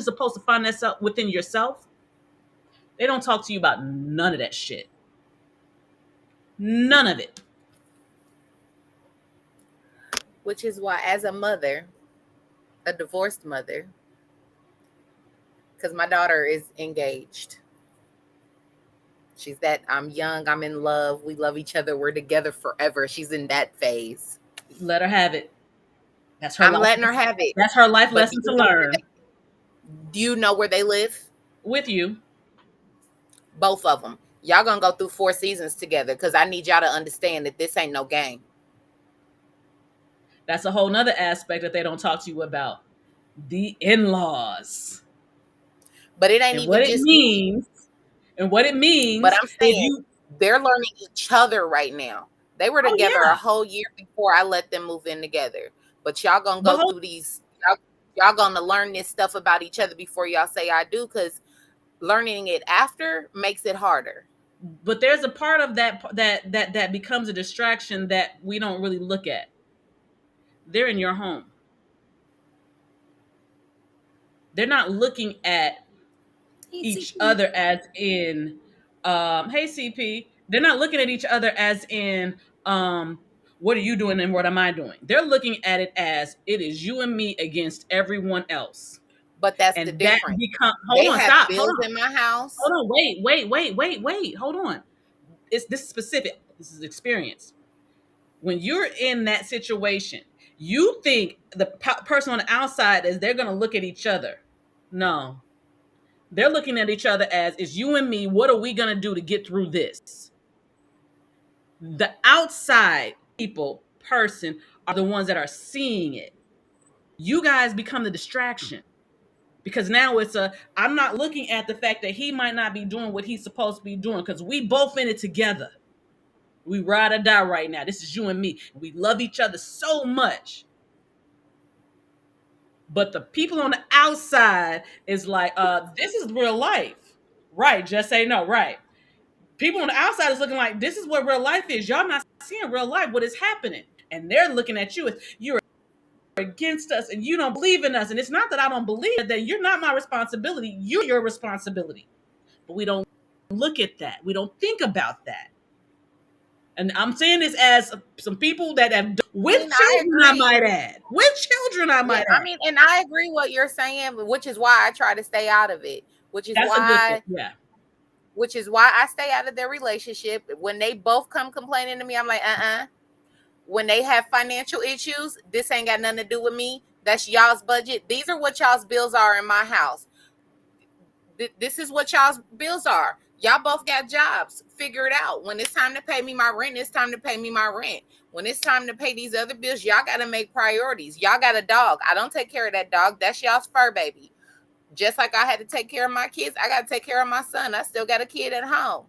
supposed to find that self within yourself? They don't talk to you about none of that shit. None of it. Which is why, as a mother, a divorced mother, because my daughter is engaged. She's that I'm young, I'm in love, we love each other, we're together forever. She's in that phase. Let her have it. That's her. I'm letting her have it. That's her life But lesson to learn. Do you know where they live? With you. Both of them. Y'all gonna go through 4 seasons together because I need y'all to understand that this ain't no game. That's a whole nother aspect that they don't talk to you about. The in-laws. But it ain't and even what just it means. And what it means. But I'm saying they're learning each other right now. They were together a whole year before I let them move in together. But y'all gonna go through these. Y'all gonna learn this stuff about each other before y'all say I do, because learning it after makes it harder. But there's a part of that becomes a distraction that we don't really look at. They're in your home. They're not looking at each other as in hey CP. They're not looking at each other as in what are you doing and what am I doing? They're looking at it as it is you and me against everyone else. But that's the difference. Hold on, stop. Bills in my house. Hold on, wait. Hold on. This is specific. This is experience. When you're in that situation, you think the person on the outside is they're going to look at each other. No. They're looking at each other as, it's you and me. What are we going to do to get through this? The outside person are the ones that are seeing it. You guys become the distraction. Because now I'm not looking at the fact that he might not be doing what he's supposed to be doing, because we both in it together. We ride or die right now. This is you and me. We love each other so much. But the people on the outside is like, this is real life. Right, just say no, right. People on the outside is looking like, this is what real life is. Y'all not seeing real life, what is happening. And they're looking at you as, you're against us and you don't believe in us. And it's not that I don't believe that you're not my responsibility. You're your responsibility. But we don't look at that. We don't think about that. And I'm saying this as some people that have with children, I might add. With children, I might add. I mean, and I agree what you're saying, which is why I try to stay out of it. Which is why I stay out of their relationship. When they both come complaining to me, I'm like, When they have financial issues, this ain't got nothing to do with me. That's y'all's budget. These are what y'all's bills are in my house. This is what y'all's bills are. Y'all both got jobs. Figure it out. When it's time to pay me my rent, it's time to pay me my rent. When it's time to pay these other bills, y'all got to make priorities. Y'all got a dog. I don't take care of that dog. That's y'all's fur baby. Just like I had to take care of my kids, I got to take care of my son. I still got a kid at home.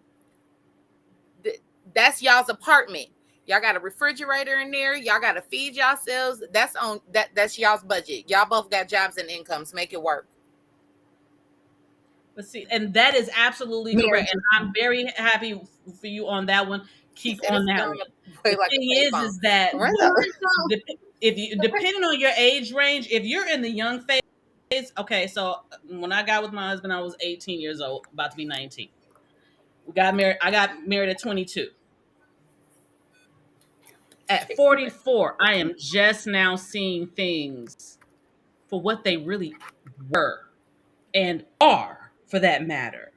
That's y'all's apartment. Y'all got a refrigerator in there. Y'all got to feed yourselves. That's y'all's budget. Y'all both got jobs and incomes. Make it work. But see, and that is absolutely correct. And I'm very happy for you on that one. Keep on that one. The thing is that if you, depending on your age range, if you're in the young phase, okay. So when I got with my husband, I was 18 years old, about to be 19. We got married. I got married at 22. At 44, I am just now seeing things for what they really were and are, for that matter.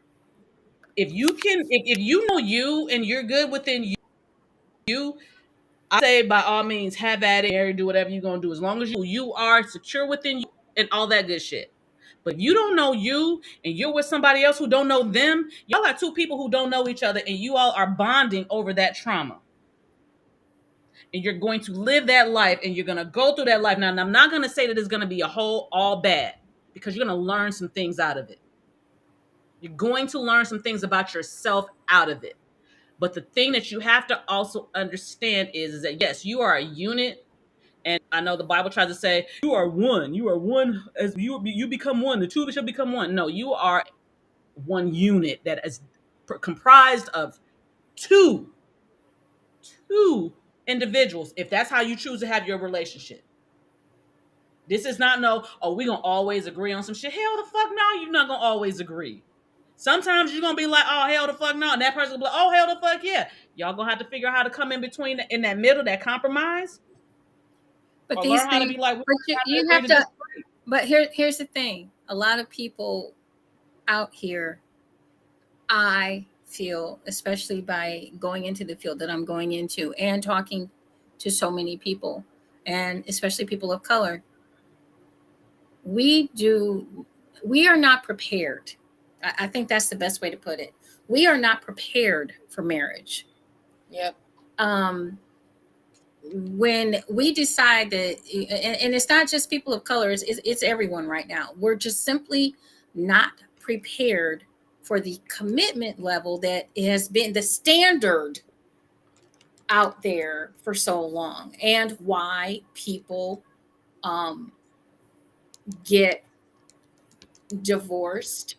If you know you and you're good within you, I say by all means have at it, marry, do whatever you're gonna do, as long as you are secure within you and all that good shit. But if you don't know you and you're with somebody else who don't know them, y'all are two people who don't know each other, and you all are bonding over that trauma. And you're going to live that life, and you're gonna go through that life. Now, and I'm not gonna say that it's gonna be a whole all bad, because you're gonna learn some things out of it. You're going to learn some things about yourself out of it. But the thing that you have to also understand is that yes, you are a unit. And I know the Bible tries to say you are one. You are one as you become one. The two of you shall become one. No, you are one unit that is comprised of two individuals. If that's how you choose to have your relationship, this is not no. Oh, we gonna always agree on some shit. Hell, the fuck no, you're not gonna always agree. Sometimes you're gonna be like, oh hell the fuck no, and that person will be like, oh hell the fuck yeah. Y'all gonna have to figure out how to come in between in that middle, that compromise. But or these learn how to things, be like, we you have to. But here's the thing: a lot of people out here, I feel, especially by going into the field that I'm going into and talking to so many people, and especially people of color, we are not prepared. I think that's the best way to put it. We are not prepared for marriage. Yep. When we decide that, and it's not just people of color, it's everyone right now. We're just simply not prepared for the commitment level that has been the standard out there for so long, and why people get divorced,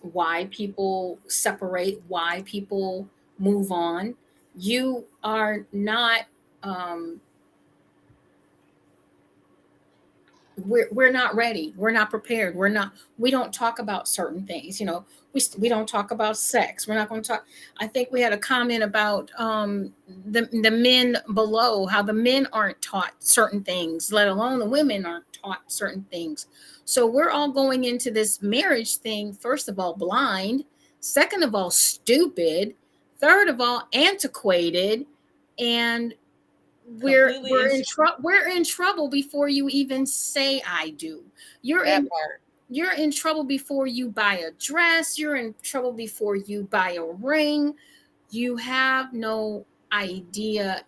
why people separate, why people move on. You are not um, we're not ready, we're not prepared, we don't talk about certain things, we don't talk about sex, we're not going to talk. I think we had a comment about the men below, how the men aren't taught certain things, let alone the women aren't taught certain things. So we're all going into this marriage thing, first of all blind, second of all stupid, third of all antiquated, and we're in trouble before you even say I do. You're in trouble before you buy a dress. You're in trouble before you buy a ring. You have no idea.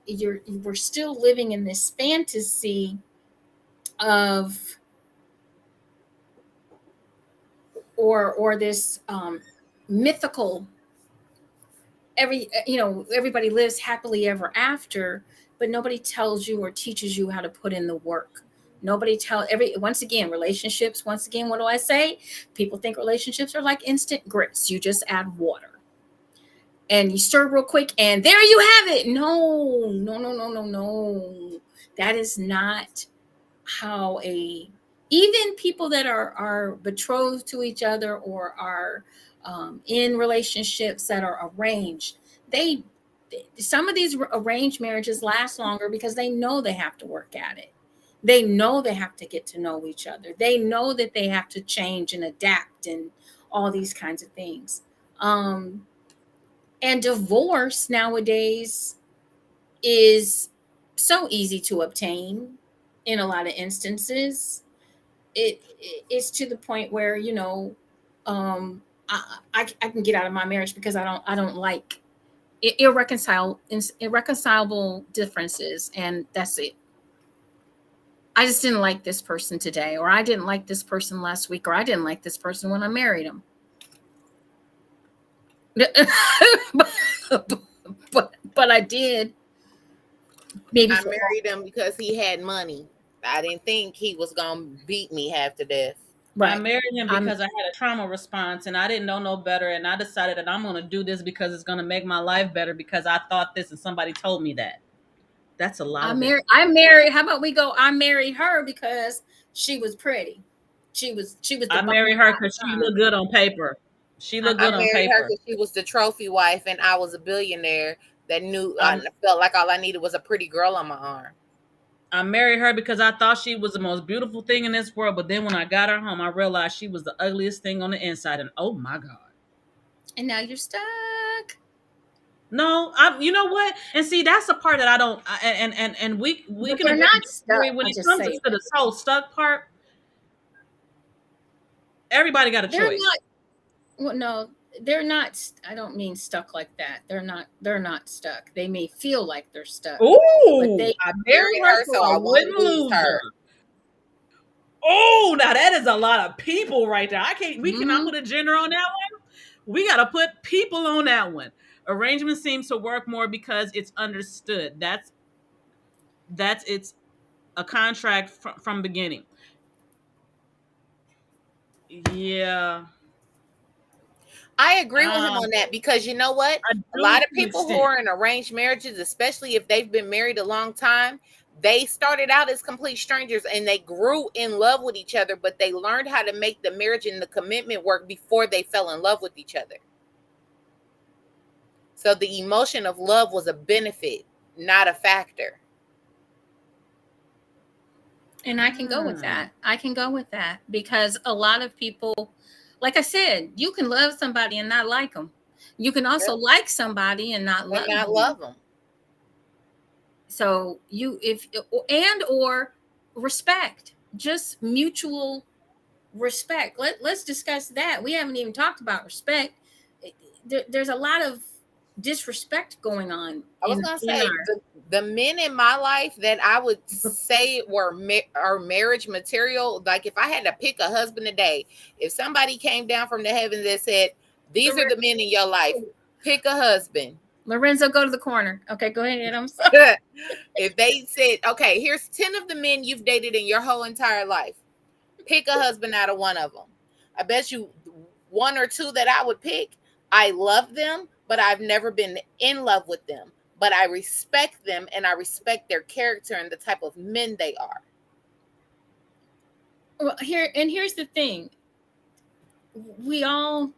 We're still living in this fantasy of or this mythical everybody lives happily ever after, but nobody tells you or teaches you how to put in the work. Once again, relationships, once again, what do I say? People think relationships are like instant grits. You just add water and you stir real quick and there you have it. No, no, no, no, no, no. That is not how even people that are betrothed to each other or are in relationships that are arranged, some of these arranged marriages last longer because they know they have to work at it. They know they have to get to know each other. They know that they have to change and adapt and all these kinds of things. And divorce nowadays is so easy to obtain in a lot of instances. It's to the point where I can get out of my marriage because I don't like irreconcilable differences, and that's it. I just didn't like this person today, or I didn't like this person last week, or I didn't like this person when I married him. but I did. Maybe I married him because he had money. I didn't think he was gonna beat me half to death. Right. I married him because I had a trauma response and I didn't know no better, and I decided that I'm going to do this because it's going to make my life better because I thought this and somebody told me that. That's a lot. I married. How about we go? I married her because she was pretty. She was. I married her because she looked good on paper. She looked good on paper. I married her because she was the trophy wife, and I was a billionaire that knew. I felt like all I needed was a pretty girl on my arm. I married her because I thought she was the most beautiful thing in this world, but then when I got her home, I realized she was the ugliest thing on the inside, and oh my God. And now you're stuck. No, you know what? And see, that's the part that I don't. And we can not stuck. When it comes to the whole stuck part, everybody got a choice. Well, no, they're not. I don't mean stuck like that. They're not stuck. They may feel like they're stuck. Ooh, I married her so I wouldn't lose her. Oh, now that is a lot of people right there. We cannot put a gender on that one. We got to put people on that one. Arrangement seems to work more because it's understood. That's it's a contract from beginning. Yeah. I agree with him on that because you know what? A lot of people who are in arranged marriages, especially if they've been married a long time, they started out as complete strangers and they grew in love with each other, but they learned how to make the marriage and the commitment work before they fell in love with each other. So the emotion of love was a benefit, not a factor. And I can go with that. I can go with that because a lot of people, like I said, you can love somebody and not like them. You can also like somebody and not love them. So or respect, just mutual respect. Let's discuss that. We haven't even talked about respect. There's a lot of disrespect going on. I was gonna say the men in my life that I would say are marriage material. Like if I had to pick a husband today, if somebody came down from the heavens that said, "These are the men in your life," pick a husband. Lorenzo, go to the corner. Okay, go ahead. I'm sorry. If they said, "Okay, here's 10 of the men you've dated in your whole entire life," pick a husband out of one of them. I bet you one or two that I would pick. I love them, but I've never been in love with them. But I respect them and I respect their character and the type of men they are. Well, here's the thing. We all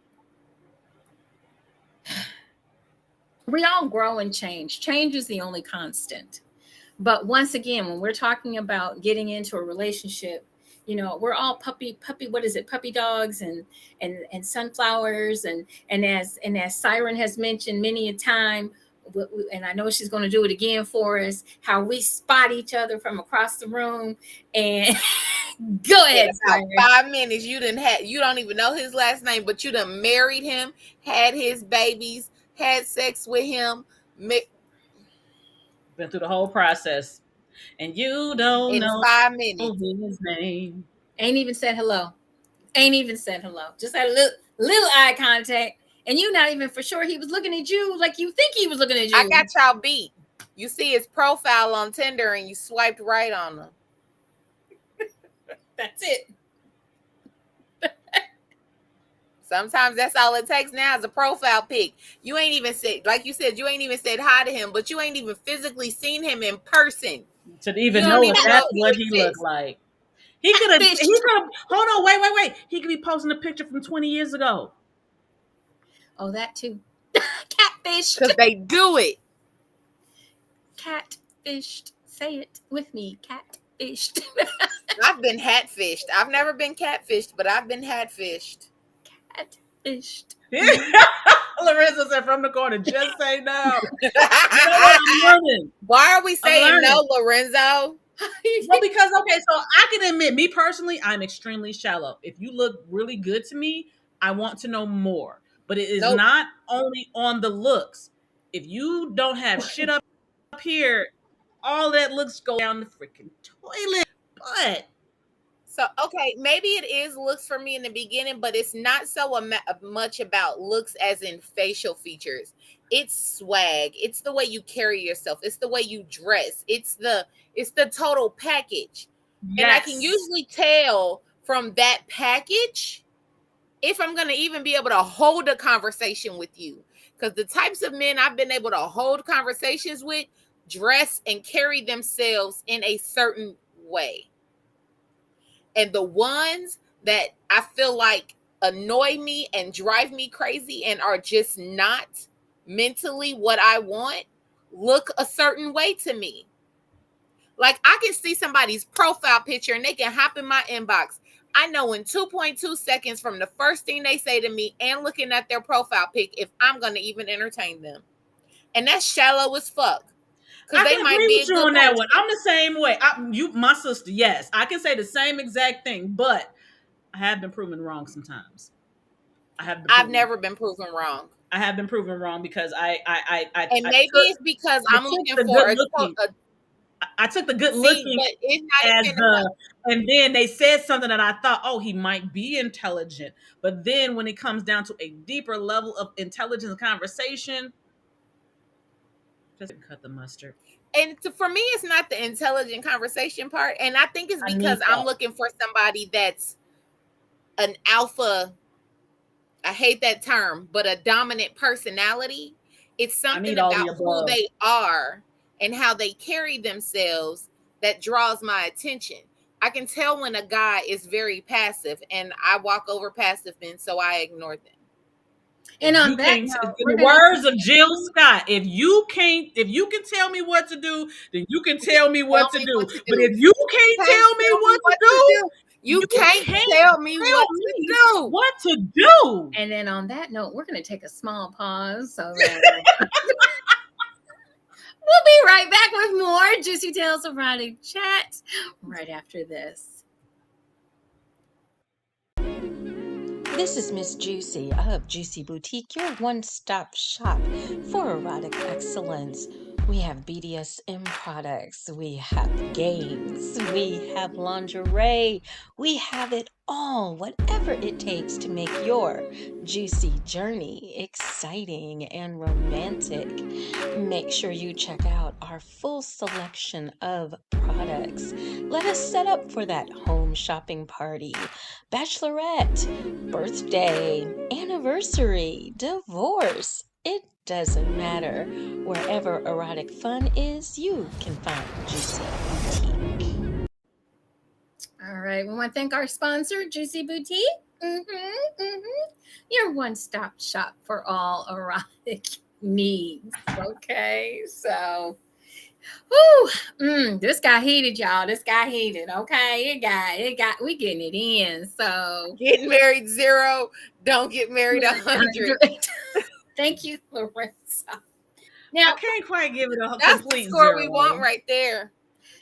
grow and change. Change is the only constant. But once again, when we're talking about getting into a relationship, you know, we're all puppy, what is it? Puppy dogs and sunflowers. And as Siren has mentioned many a time, and I know she's going to do it again for us, how we spot each other from across the room. And go ahead. About 5 minutes, you don't even know his last name, but you done married him, had his babies, had sex with him, been through the whole process. And you don't know 5 minutes his name. Ain't even said hello. Just had a little eye contact. And you not even for sure he was looking at you like you think he was looking at you. I got y'all beat. You see his profile on Tinder and you swiped right on him. That's it. Sometimes that's all it takes now is a profile pic. You ain't even said, like you said, you ain't even said hi to him, but you ain't even physically seen him in person. To even know if that's what he looked like. He could have, hold on, wait. He could be posting a picture from 20 years ago. Oh, that too. Catfished. Because they do it. Catfished. Say it with me. Catfished. I've been hatfished. I've never been catfished, but I've been hatfished. Catfished. Lorenzo said from the corner, just say no. You know what? I'm learning. Why are we saying no, Lorenzo? Well, because, okay, so I can admit, me personally, I'm extremely shallow. If you look really good to me, I want to know more. But it is not only on the looks. If you don't have shit up here, all that looks go down the freaking toilet. What? So, okay, maybe it is looks for me in the beginning, but it's not so much about looks as in facial features. It's swag. It's the way you carry yourself. It's the way you dress. It's the total package. And I can Yes. usually tell from that package if I'm going to even be able to hold a conversation with you. Because the types of men I've been able to hold conversations with dress and carry themselves in a certain way. And the ones that I feel like annoy me and drive me crazy and are just not mentally what I want look a certain way to me. Like I can see somebody's profile picture and they can hop in my inbox. I know in 2.2 seconds from the first thing they say to me and looking at their profile pic if I'm going to even entertain them. And that's shallow as fuck. I Because they can might agree be with a you good on that one. person. I'm the same way. My sister, yes. I can say the same exact thing, but I have been proven wrong sometimes. I've never been proven wrong. I have been proven wrong because And maybe it's because I'm took looking the for good looking. a I took the good see, looking but it's not as even about. and then they said something that I thought, oh, he might be intelligent. But then when it comes down to a deeper level of intelligence conversation, just cut the mustard. And for me, it's not the intelligent conversation part. And I think it's I because need I'm that. looking for somebody that's an alpha. I hate that term, but a dominant personality. It's I need something all the about who above. they are and how they carry themselves that draws my attention. I can tell when a guy is very passive, and I walk over passive men, so I ignore them. And If on you that can't, in note, we're the going to words of Jill Scott, if you can tell me what to do, then you can tell me Tell what to me do. what to But do. if you You can't can't tell me tell me what to what to do, do. You you can't can't tell me tell what to me do. what to do. and then on that note, we're going to take a small pause so that we'll be right back with more Juicy Tales of Erotic Chat right after this. This is Miss JewCee of JewCee Boutique, your one-stop shop for erotic excellence. We have BDSM products, we have games, we have lingerie, we have it all, whatever it takes to make your juicy journey exciting and romantic. Make sure you check out our full selection of products. Let us set up for that home shopping party, bachelorette, birthday, anniversary, divorce. It doesn't matter. Wherever erotic fun is, you can find JewCee Boutique. All right. We want to thank our sponsor, Juicy Boutique. Your one stop shop for all erotic needs. Okay. So, this got heated, y'all. This got heated. Okay. We getting it in. So, Getting married 0, don't get married 100. thank you, Lorenzo. Now, I can't quite give it a That's the complete score zero. we want right there.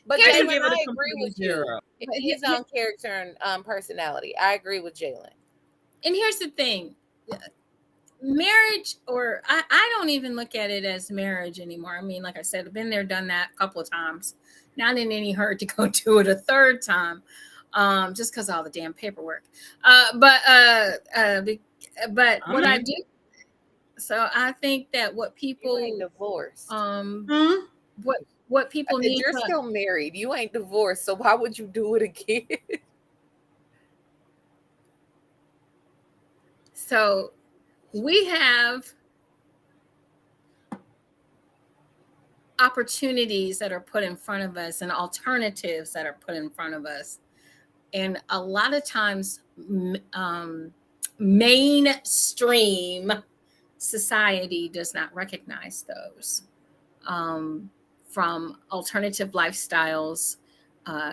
But Here's I Jalen, give it a I agree complete with zero. you. It But is on character and personality. I agree with Jalen. and here's the thing. Marriage, or I don't even look at it as marriage anymore. I mean, like I said, I've been there, done that a couple of times. Not in any hurry to go do it a third time, just because all the damn paperwork. But what I do, so I think that what people You ain't divorced. What people need You're to, still married. You ain't divorced. So why would you do it again? so we have opportunities that are put in front of us and alternatives that are put in front of us. And a lot of times, mainstream society does not recognize those, from alternative lifestyles,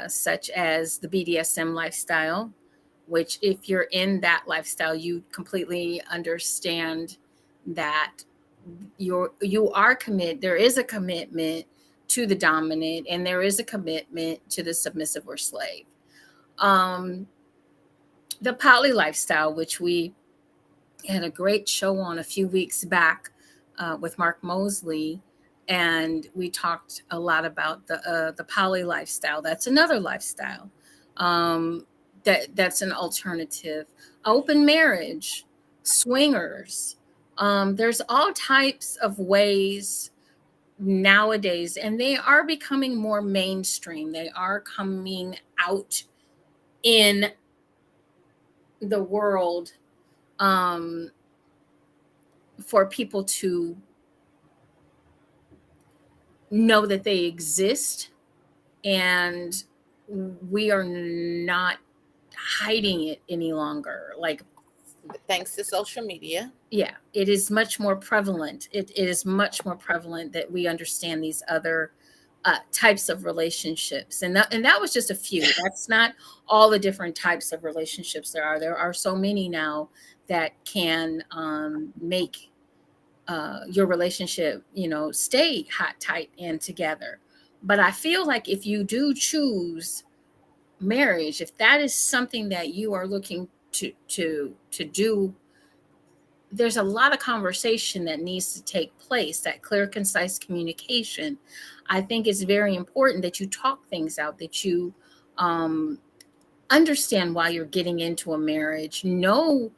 such as the BDSM lifestyle, which, if you're in that lifestyle, you completely understand that you are committed. There is a commitment to the dominant, and there is a commitment to the submissive or slave. The poly lifestyle, which we had a great show on a few weeks back with Mark Mosley, and we talked a lot about the poly lifestyle. That's another lifestyle. That's an alternative. Open marriage, swingers. There's all types of ways nowadays, and they are becoming more mainstream. They are coming out in the world, um, for people to know that they exist, and we are not hiding it any longer. Like, Thanks to social media. yeah, it is much more prevalent. It is much more prevalent that we understand these other types of relationships, and that was just a few. That's not all the different types of relationships there are. There are so many now that can make your relationship, stay hot, tight, and together. But I feel like if you do choose marriage, if that is something that you are looking to do, there's a lot of conversation that needs to take place, that clear, concise communication. I think it's very important that you talk things out, that you um, understand why you're getting into a marriage, know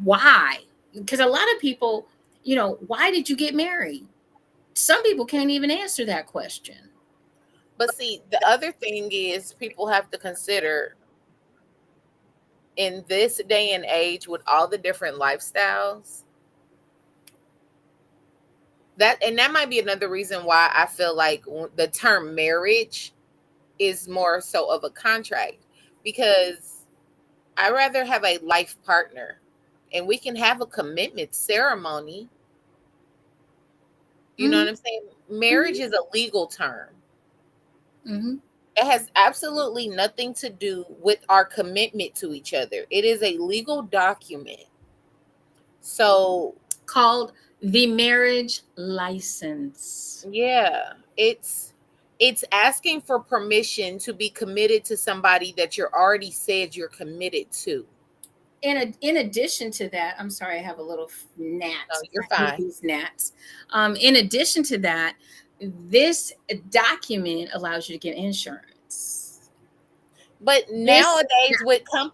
why. Because a lot of people, why did you get married? Some people can't even answer that question. But see, the other thing is people have to consider in this day and age with all the different lifestyles, that might be another reason why I feel like the term marriage is more so of a contract, because I rather have a life partner and we can have a commitment ceremony. You know what Hmm. I'm saying? Marriage is a legal term. Hmm. It has absolutely nothing to do with our commitment to each other. It is a legal document. So, Called the marriage license. yeah, it's asking for permission to be committed to somebody that you're already said you're committed to. In addition to that, I'm sorry, I have a little No, gnat. you're I hate fine. these gnats. In addition to that, this document allows you to get insurance. But This, nowadays with some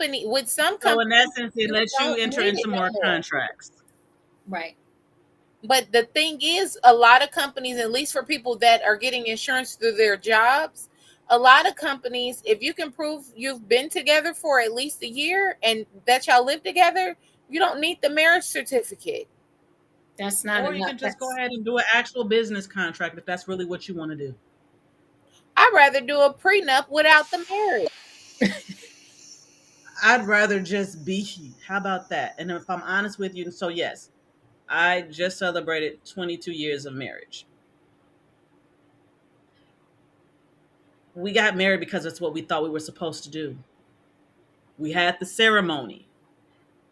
So in companies, essence, it you lets you don't enter need it into more no more. contracts. right. But the thing is, a lot of companies, at least for people that are getting insurance through their jobs, a lot of companies, if you can prove you've been together for at least a year and that y'all live together, you don't need the marriage certificate. That's not Or you enough. can just go That's ahead and do an actual business contract if that's really what you want to do. I'd rather do a prenup without the marriage. I'd rather just be. How about that? And if I'm honest with you, so yes, I just celebrated 22 years of marriage. We got married because it's what we thought we were supposed to do. We had the ceremony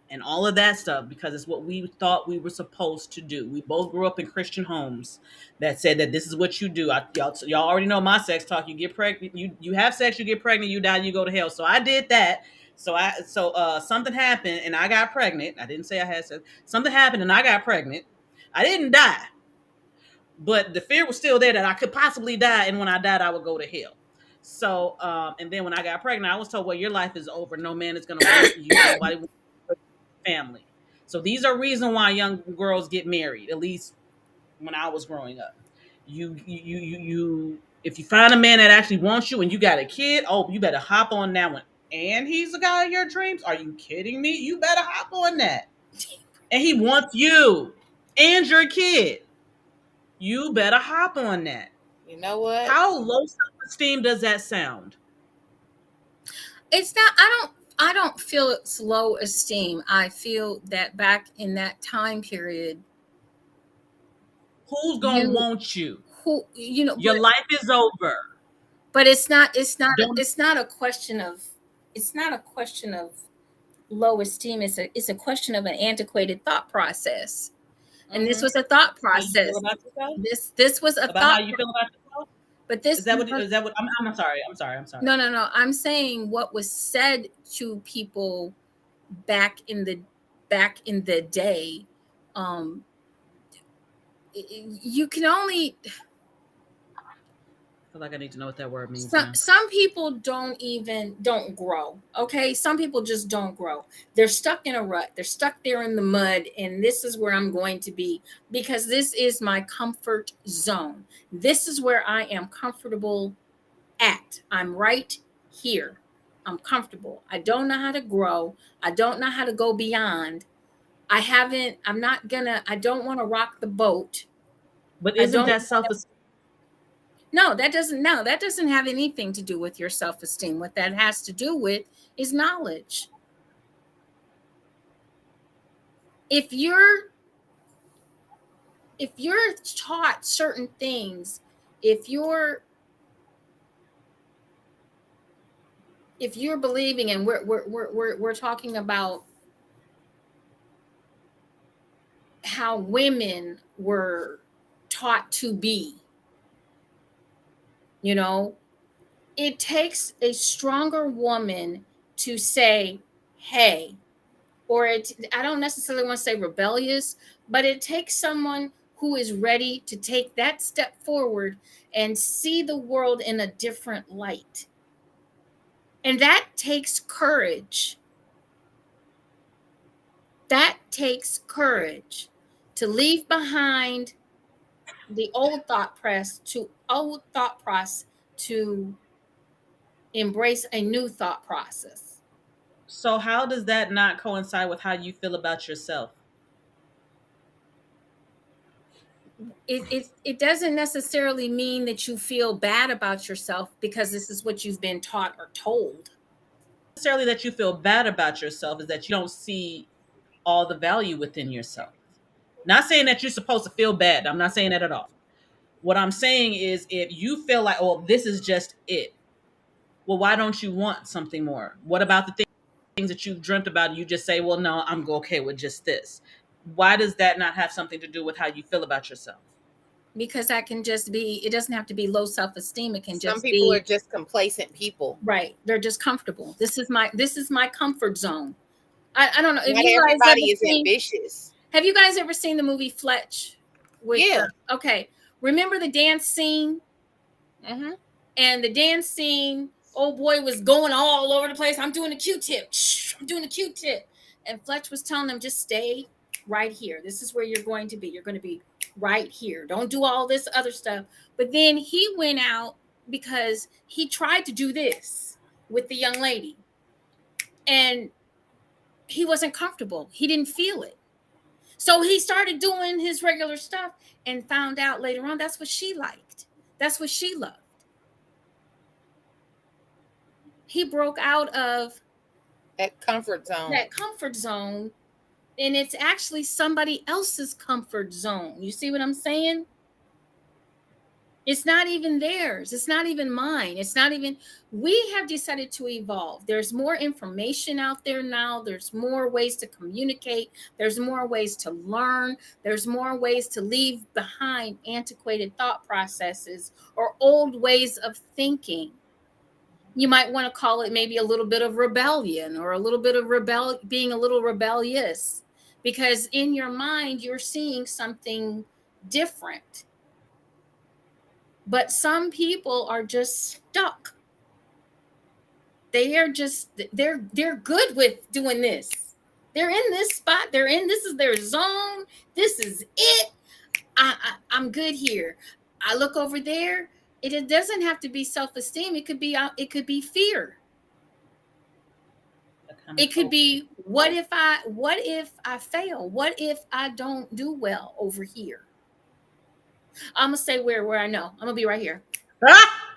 and all of that stuff because it's what we thought we were supposed to do. We both grew up in Christian homes that said that this is what you do. Y'all already know my sex talk. You get pregnant, you have sex, you get pregnant, you die, you go to hell. So I did that. So something happened and I got pregnant. I didn't say I had sex. Something happened and I got pregnant. I didn't die, but the fear was still there that I could possibly die, and when I died, I would go to hell. So, and then when I got pregnant, I was told, "Well, your life is over. No man is going to want you. Nobody wants family." So these are reasons why young girls get married. At least when I was growing up, you if you find a man that actually wants you and you got a kid, oh, you better hop on that one. And he's the guy of your dreams. Are you kidding me? You better hop on that. And he wants you and your kid. You better hop on that. You know what? How low self-esteem does that sound? It's not. I don't feel it's low esteem. I feel that back in that time period, Who's gonna you want you? who Your life is over. but Don't it's not a question of it's not a question of low esteem. It's a question of an antiquated thought process. And this mm-hmm. was a thought How you feel process. about yourself? This was a About how thought, you feel about yourself? but this Is that what I'm sorry. I'm sorry. I'm sorry. no, no, no. I'm saying what was said to people back in the back in the day. Um, you can only feel like I need to know what that word means some now. some people don't grow. Okay, some people just don't grow. They're stuck in a rut. They're stuck there in the mud, and this is where I'm going to be because this is my comfort zone. This is where I am comfortable at. I'm right here. I'm comfortable. I don't know how to grow. I don't know how to go beyond. I'm not gonna, I don't want to rock the boat. But I isn't don't that self-esteem? No, that doesn't have anything to do with your self-esteem. What that has to do with is knowledge. If you're if you're taught certain things, if you're if you're believing, and we're talking about how women were taught to be, you know, it takes a stronger woman to say, hey, or I don't necessarily want to say rebellious, but it takes someone who is ready to take that step forward and see the world in a different light. And that takes courage. That takes courage to leave behind the old thought process to embrace a new thought process. So how does that not coincide with how you feel about yourself? It doesn't necessarily mean that you feel bad about yourself because this is what you've been taught or told. Necessarily that you feel bad about yourself is that you don't see all the value within yourself. Not saying that you're supposed to feel bad. I'm not saying that at all. What I'm saying is if you feel like, oh, this is just it. Well, why don't you want something more? What about the things that you've dreamt about? And you just say, well, no, I'm okay with just this. Why does that not have something to do with how you feel about yourself? Because that can just be, it doesn't have to be low self-esteem. It can Some just people are be just complacent people. right. They're just comfortable. This is my comfort zone. I don't know if Not you guys ever everybody is seen, ambitious. have you guys ever seen the movie Fletch with Yeah. okay, remember the dance scene? Mm-hmm. And the dance scene, old boy was going all over the place. I'm doing a Q-tip. Shh, I'm doing a Q-tip. And Fletch was telling them, just stay right here. This is where you're going to be. You're going to be right here. Don't do all this other stuff. But then he went out because he tried to do this with the young lady. And he wasn't comfortable. He didn't feel it. So he started doing his regular stuff and found out later on that's what she liked. That's what she loved. He broke out of That comfort zone. that comfort zone, and it's actually somebody else's comfort zone. You see what I'm saying? It's not even theirs. It's not even mine. It's not even, we have decided to evolve. There's more information out there now. There's more ways to communicate. There's more ways to learn. There's more ways to leave behind antiquated thought processes or old ways of thinking. You might want to call it maybe a little bit of rebellion or a little bit of being a little rebellious, because in your mind you're seeing something different. But some people are just stuck. They're good with doing this. They're in this spot. This is their zone. This is it. I'm good here. I look over there. It doesn't have to be self-esteem. It could be fear. It could be what if I fail? What if I don't do well over here? I'm gonna say where I know. I'm gonna be right here. Ah!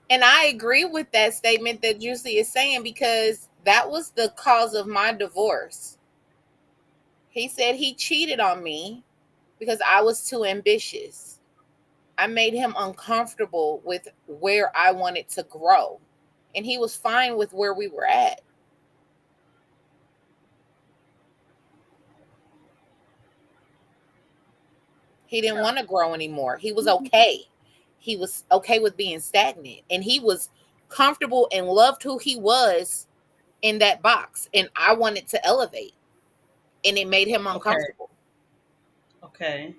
And I agree with that statement that JewCee is saying because that was the cause of my divorce. He said he cheated on me because I was too ambitious. I made him uncomfortable with where I wanted to grow. And he was fine with where we were at. He didn't want to grow anymore. He was okay. He was okay with being stagnant. And he was comfortable and loved who he was in that box. And I wanted to elevate. And it made him uncomfortable. Okay.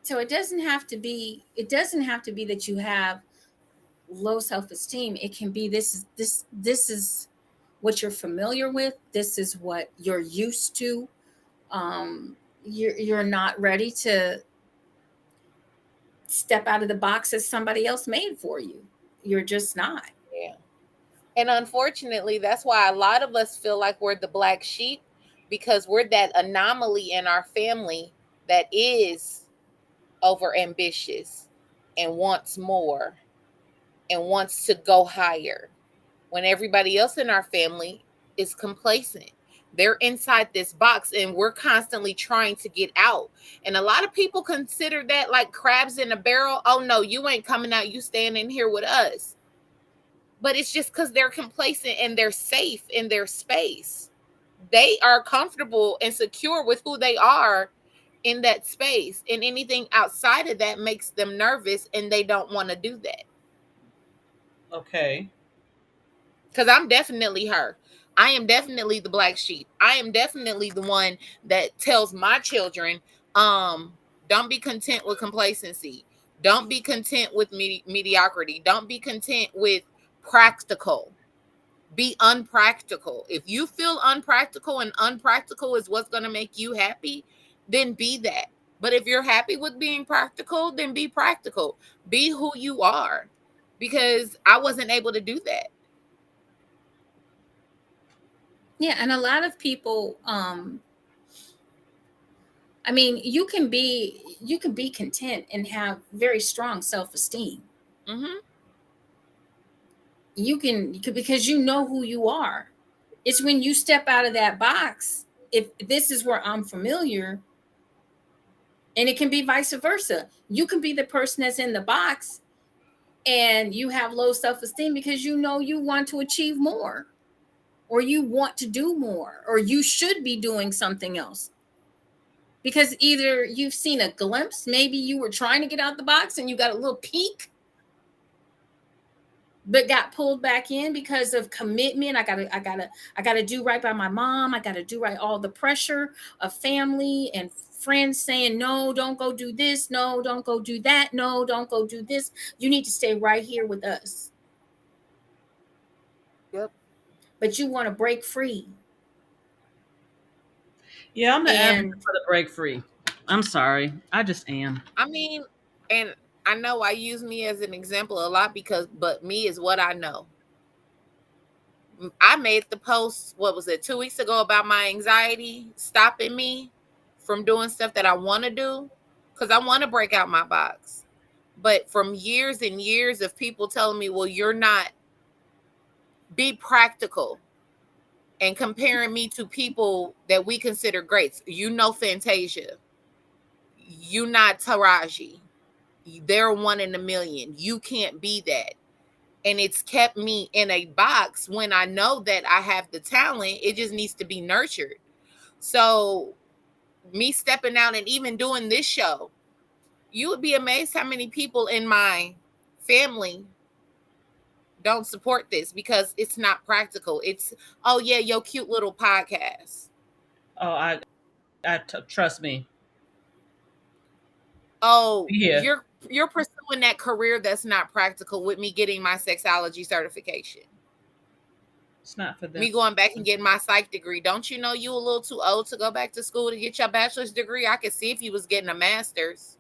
So it doesn't have to be that you have low self-esteem. It can be this is what you're familiar with. This is what you're used to. You're not ready to step out of the box that somebody else made for you. You're just not. Yeah. And unfortunately, that's why a lot of us feel like we're the black sheep, because we're that anomaly in our family that is over ambitious and wants more and wants to go higher, when everybody else in our family is complacent. They're inside this box and we're constantly trying to get out. And a lot of people consider that like crabs in a barrel. Oh no, you ain't coming out. You staying in here with us. But it's just because they're complacent and they're safe in their space. They are comfortable and secure with who they are in that space. And anything outside of that makes them nervous and they don't want to do that. Okay. Because I'm definitely her. I am definitely the black sheep. I am definitely the one that tells my children, don't be content with complacency. Don't be content with mediocrity. Don't be content with practical. Be unpractical. If you feel unpractical and unpractical is what's going to make you happy, then be that. But if you're happy with being practical, then be practical. Be who you are. Because I wasn't able to do that. Yeah, and a lot of people, I mean, you can be content and have very strong self-esteem. Mm-hmm. You can because you know who you are. It's when you step out of that box, if this is where I'm familiar, and it can be vice versa. You can be the person that's in the box and you have low self-esteem because you know you want to achieve more, or you want to do more, or you should be doing something else. Because either you've seen a glimpse, maybe you were trying to get out the box and you got a little peek, but got pulled back in because of commitment. I gotta do right by my mom. I gotta do right. All the pressure of family and friends saying, no, don't go do this. No, don't go do that. No, don't go do this. You need to stay right here with us. Yep. But you want to break free. Yeah, I'm the advocate And for the break free. I'm sorry. I just am. I mean, and I know I use me as an example a lot but me is what I know. I made the post, what was it, 2 weeks ago, about my anxiety stopping me from doing stuff that I want to do because I want to break out my box. But from years and years of people telling me, well, you're not, be practical, and comparing me to people that we consider greats. You know, Fantasia, you not Taraji. They're one in a million. You can't be that. And it's kept me in a box when I know that I have the talent. It just needs to be nurtured. So me stepping out and even doing this show, you would be amazed how many people in my family don't support this because it's not practical. It's, oh yeah, your cute little podcast. Oh, trust me. Oh, Yeah, you're pursuing that career that's not practical with me getting my sexology certification. it's not for them. Me going back and getting my psych degree. Don't you know you a little too old to go back to school to get your bachelor's degree? I could see if you was getting a master's.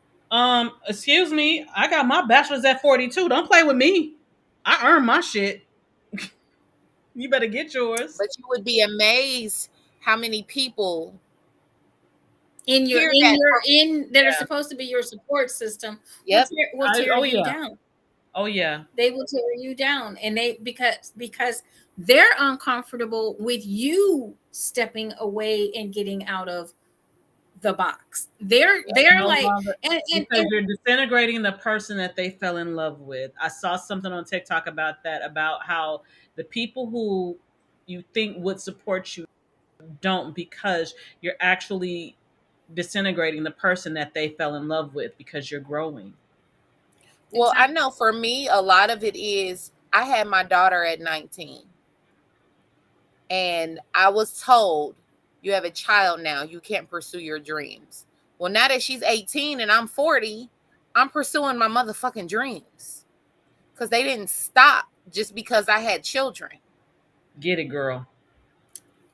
Excuse me. I got my bachelor's at 42. Don't play with me. I earned my shit. You better get yours. But you would be amazed how many people in your hear in that your from, in that are Yeah. supposed to be your support system will yep. tear Oh you yeah. down. Oh yeah. They will tear you down, and they because they're uncomfortable with you stepping away and getting out of the box. They're No like, longer, because and you're disintegrating the person that they fell in love with. I saw something on TikTok about that, about how the people who you think would support you don't, because you're actually disintegrating the person that they fell in love with because you're growing. Well, I exactly. know for me, a lot of it is I had my daughter at 19, and I was told, you have a child now, you can't pursue your dreams. Well, now that she's 18 and I'm 40, I'm pursuing my motherfucking dreams. Because they didn't stop just because I had children. Get it, girl.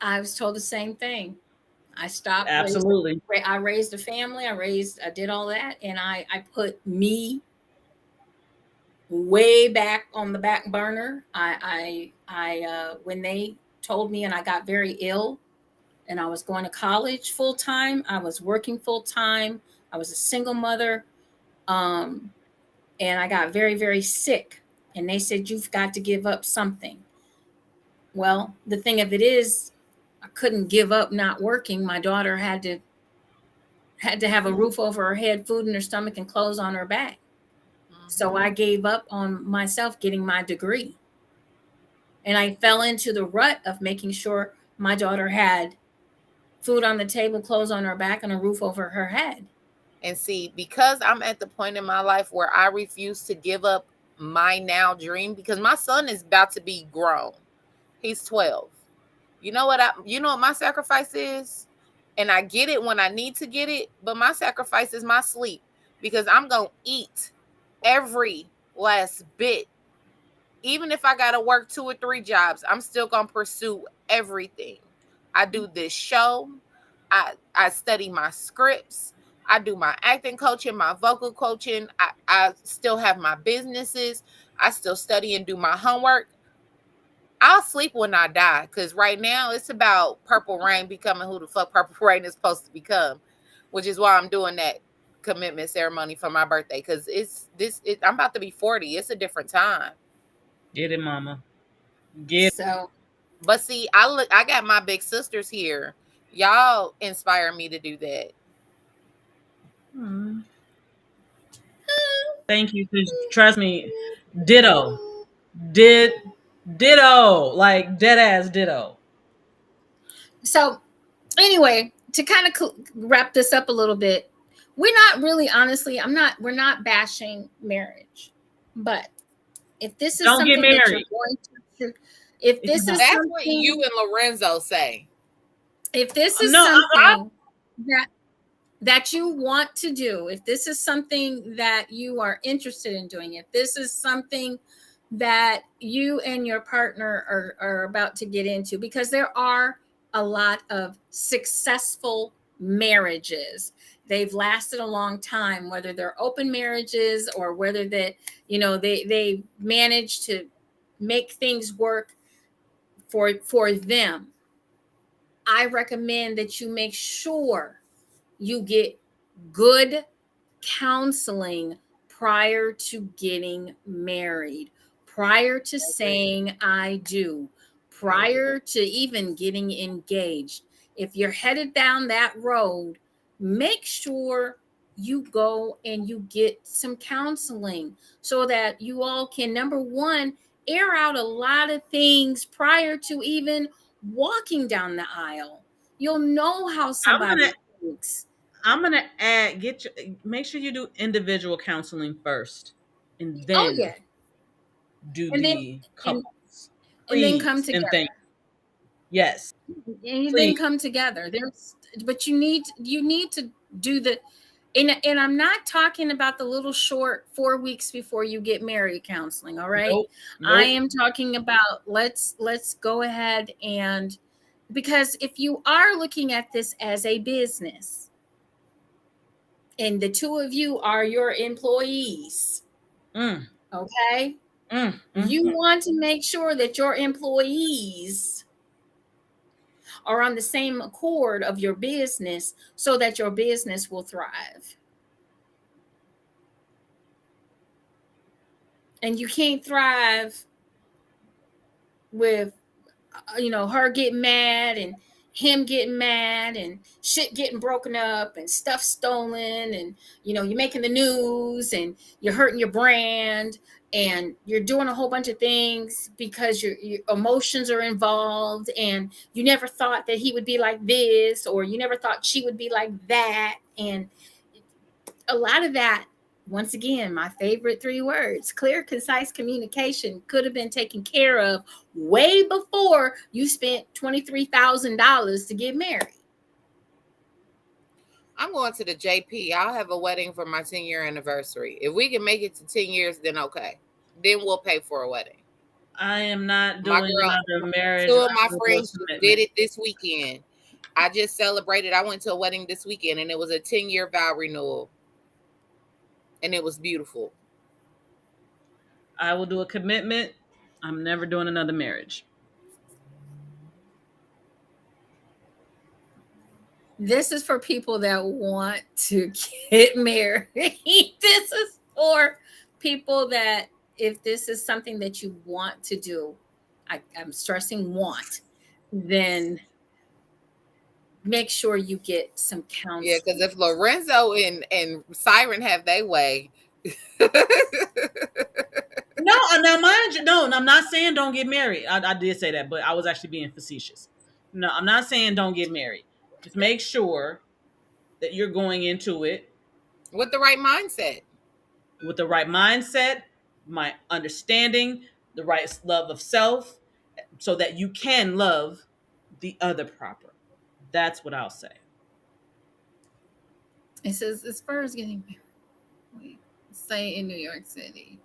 I was told the same thing. I stopped. Absolutely. I raised a family. I did all that, and I put me way back on the back burner. When they told me, and I got very ill, and I was going to college full time. I was working full time. I was a single mother, and I got very, very sick. And they said, you've got to give up something. Well, the thing of it is, I couldn't give up not working. My daughter had to have a roof over her head, food in her stomach, and clothes on her back. So I gave up on myself getting my degree. And I fell into the rut of making sure my daughter had food on the table, clothes on her back, and a roof over her head. And see, because I'm at the point in my life where I refuse to give up my now dream, because my son is about to be grown. He's 12. You know what my sacrifice is? And I get it when I need to get it, but my sacrifice is my sleep, because I'm going to eat every last bit. Even if I got to work 2 or 3 jobs, I'm still going to pursue everything. I do this show. I study my scripts. I do my acting coaching, my vocal coaching. I still have my businesses. I still study and do my homework. I'll sleep when I die, because right now it's about Purple Rain becoming who the fuck Purple Rain is supposed to become, which is why I'm doing that commitment ceremony for my birthday, because I'm about to be 40. It's a different time. Get it, mama. But see, I got my big sisters here. Y'all inspire me to do that. Thank you. Trust me. Ditto. Ditto. Like dead ass ditto. So anyway, to kind of wrap this up a little bit, we're not really, honestly, we're not bashing marriage, but if this is something that you're going to, if this is that's something, what you and Lorenzo say. If this is something that you want to do, if this is something that you are interested in doing, if this is something that you and your partner are about to get into, because there are a lot of successful marriages. They've lasted a long time, whether they're open marriages or whether they manage to make things work for them. I recommend that you make sure you get good counseling prior to getting married, prior to saying I do, prior to even getting engaged. If you're headed down that road, make sure you go and you get some counseling so that you all can, number one, air out a lot of things prior to even walking down the aisle. You'll know how somebody thinks. I'm gonna add, make sure you do individual counseling first, and then do the couples. And then come together. Yes. And then come together. But you need to do the, and I'm not talking about the little short 4 weeks before you get married counseling. All right. Nope. I am talking about let's go ahead, and because if you are looking at this as a business and the two of you are your employees, okay, you want to make sure that your employees are on the same accord of your business so that your business will thrive. And you can't thrive with, her getting mad and him getting mad and shit getting broken up and stuff stolen, and you're making the news and you're hurting your brand and you're doing a whole bunch of things because your emotions are involved, and you never thought that he would be like this, or you never thought she would be like that. And a lot of that, once again, my favorite 3 words, clear, concise communication, could have been taken care of way before you spent $23,000 to get married. I'm going to the JP. I'll have a wedding for my 10-year anniversary. If we can make it to 10 years, then okay. Then we'll pay for a wedding. I am not My doing girl, another marriage. 2 I of my will do a friends just did commitment. it this weekend. I just celebrated. I went to a wedding this weekend, and it was a 10-year vow renewal. And it was beautiful. I will do a commitment. I'm never doing another marriage. This is for people that want to get married. This is for people that, if this is something that you want to do, I'm stressing want, then make sure you get some Yeah, counseling. because if Lorenzo and Siren have their way. No, now mind you, no, I'm not saying don't get married. I did say that, but I was actually being facetious. No, I'm not saying don't get married. Just make sure that you're going into it With the right mindset. with the right mindset, my understanding, the right love of self, so that you can love the other proper. That's what I'll say. It says, as far as getting married, wait, say in New York City.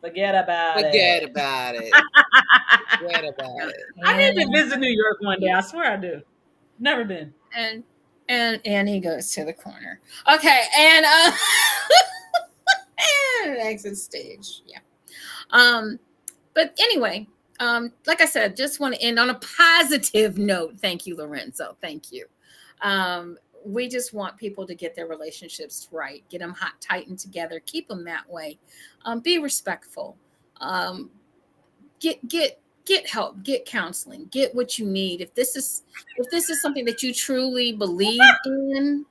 Forget about Forget it. about it. Forget about it. I need to visit New York one day. I swear I do. Never been. And he goes to the corner. Okay, and and exit stage. Yeah. But anyway, like I said, just want to end on a positive note. Thank you, Lorenzo. Thank you. We just want people to get their relationships right, get them hot, tightened together, keep them that way. Be respectful. Get help, get counseling, get what you need. If this is something that you truly believe in,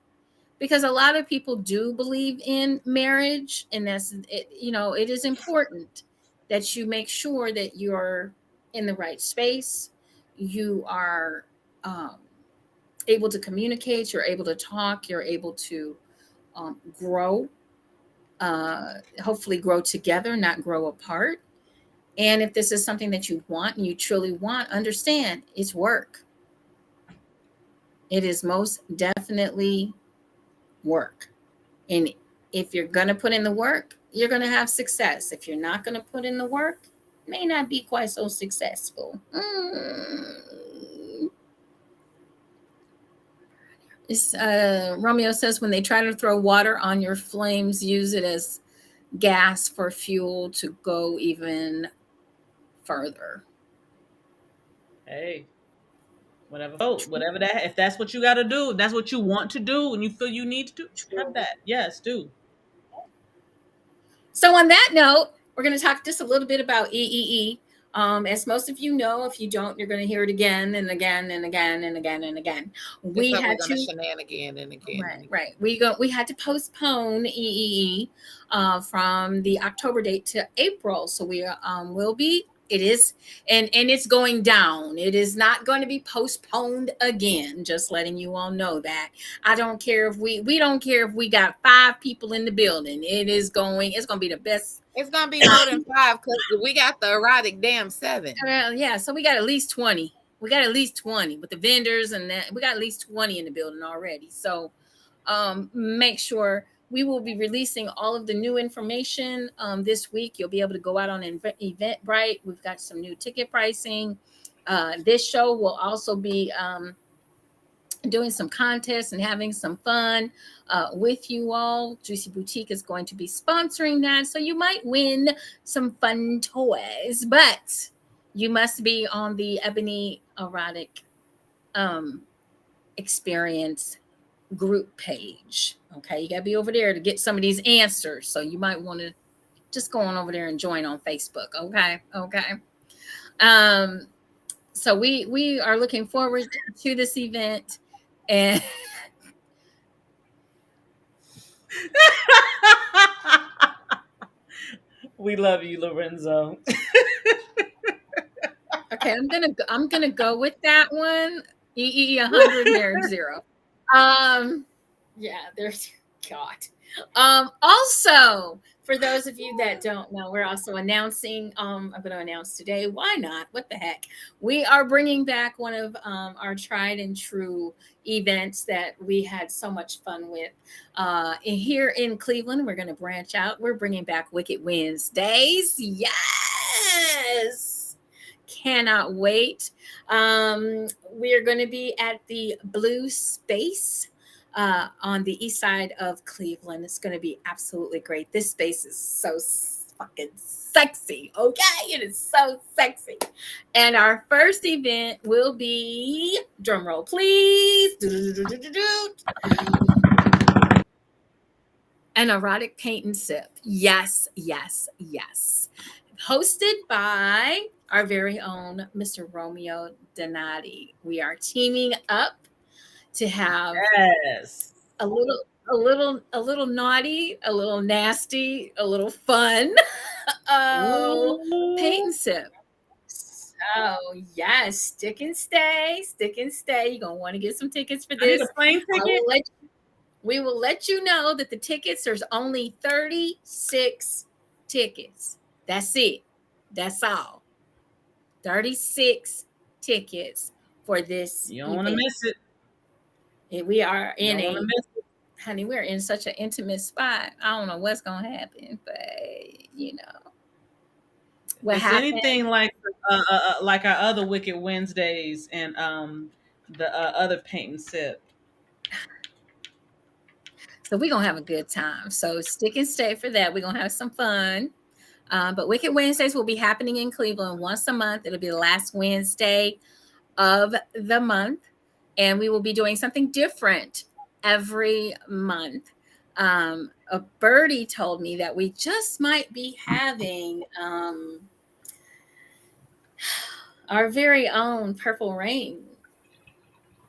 because a lot of people do believe in marriage, and that's it, it is important that you make sure that you're in the right space, you are able to communicate, you're able to talk, you're able to grow, hopefully grow together, not grow apart. And if this is something that you want and you truly want, understand it's work. It is most definitely work. And if you're going to put in the work, you're going to have success. If you're not going to put in the work, it may not be quite so successful. Romeo says, when they try to throw water on your flames, use it as gas for fuel to go even further. Hey, whatever that, if that's what you got to do, if that's what you want to do and you feel you need to do, have that. Yes, do. So on that note, we're going to talk just a little bit about EEE. As most of you know, if you don't, you're going to hear it again and again and again and again and again. We had to shenanigan and again. Right. We had to postpone EEE from the October date to April. So we will be. It is, and it's going down. It is not going to be postponed again. Just letting you all know that. I don't care if we don't care if we got 5 people in the building. It's going to be the best. It's going to be more than 5 because we got the erotic damn 7. Yeah, so we got at least 20. We got at least 20 with the vendors, and that we got at least 20 in the building already. So make sure. We will be releasing all of the new information this week. You'll be able to go out on Eventbrite. We've got some new ticket pricing. This show will also be doing some contests and having some fun with you all. JewCee Boutique is going to be sponsoring that. So you might win some fun toys, but you must be on the Ebony Erotic Experience group page. Okay, you got to be over there to get some of these answers. So you might want to just go on over there and join on Facebook. Okay. So we are looking forward to this event, and We love you, Lorenzo. okay, I'm gonna go with that one. EE 100 marriage 0. Yeah, there's God. Also, for those of you that don't know, we're also announcing. I'm going to announce today. Why not? What the heck? We are bringing back one of our tried and true events that we had so much fun with. Here in Cleveland, we're going to branch out. We're bringing back Wicked Wednesdays. Yes. Cannot wait. We are going to be at the Blue Space on the east side of Cleveland. It's going to be absolutely great. This space is so fucking sexy. Okay, it is so sexy. And our first event will be, drum roll, please, an erotic paint and sip. Yes, yes, yes. Hosted by our very own Mr. Romeo Donati. We are teaming up to have Yes. a little naughty, a little nasty, a little fun. Paint and sip. So yes, stick and stay, stick and stay. You're gonna want to get some tickets for I need this. a plane ticket. We will let you know that the tickets, there's only 36 tickets. That's it. That's all. 36 tickets for this You don't want to miss it. We are You in don't want to a, miss it. honey, we're in such an intimate spot. I don't know what's going to happen, but you know. What It's happened? anything like our other Wicked Wednesdays and the other paint and sip. So we're going to have a good time. So stick and stay for that. We're going to have some fun. But Wicked Wednesdays will be happening in Cleveland once a month. It'll be the last Wednesday of the month. And we will be doing something different every month. A birdie told me that we just might be having our very own Purple Rain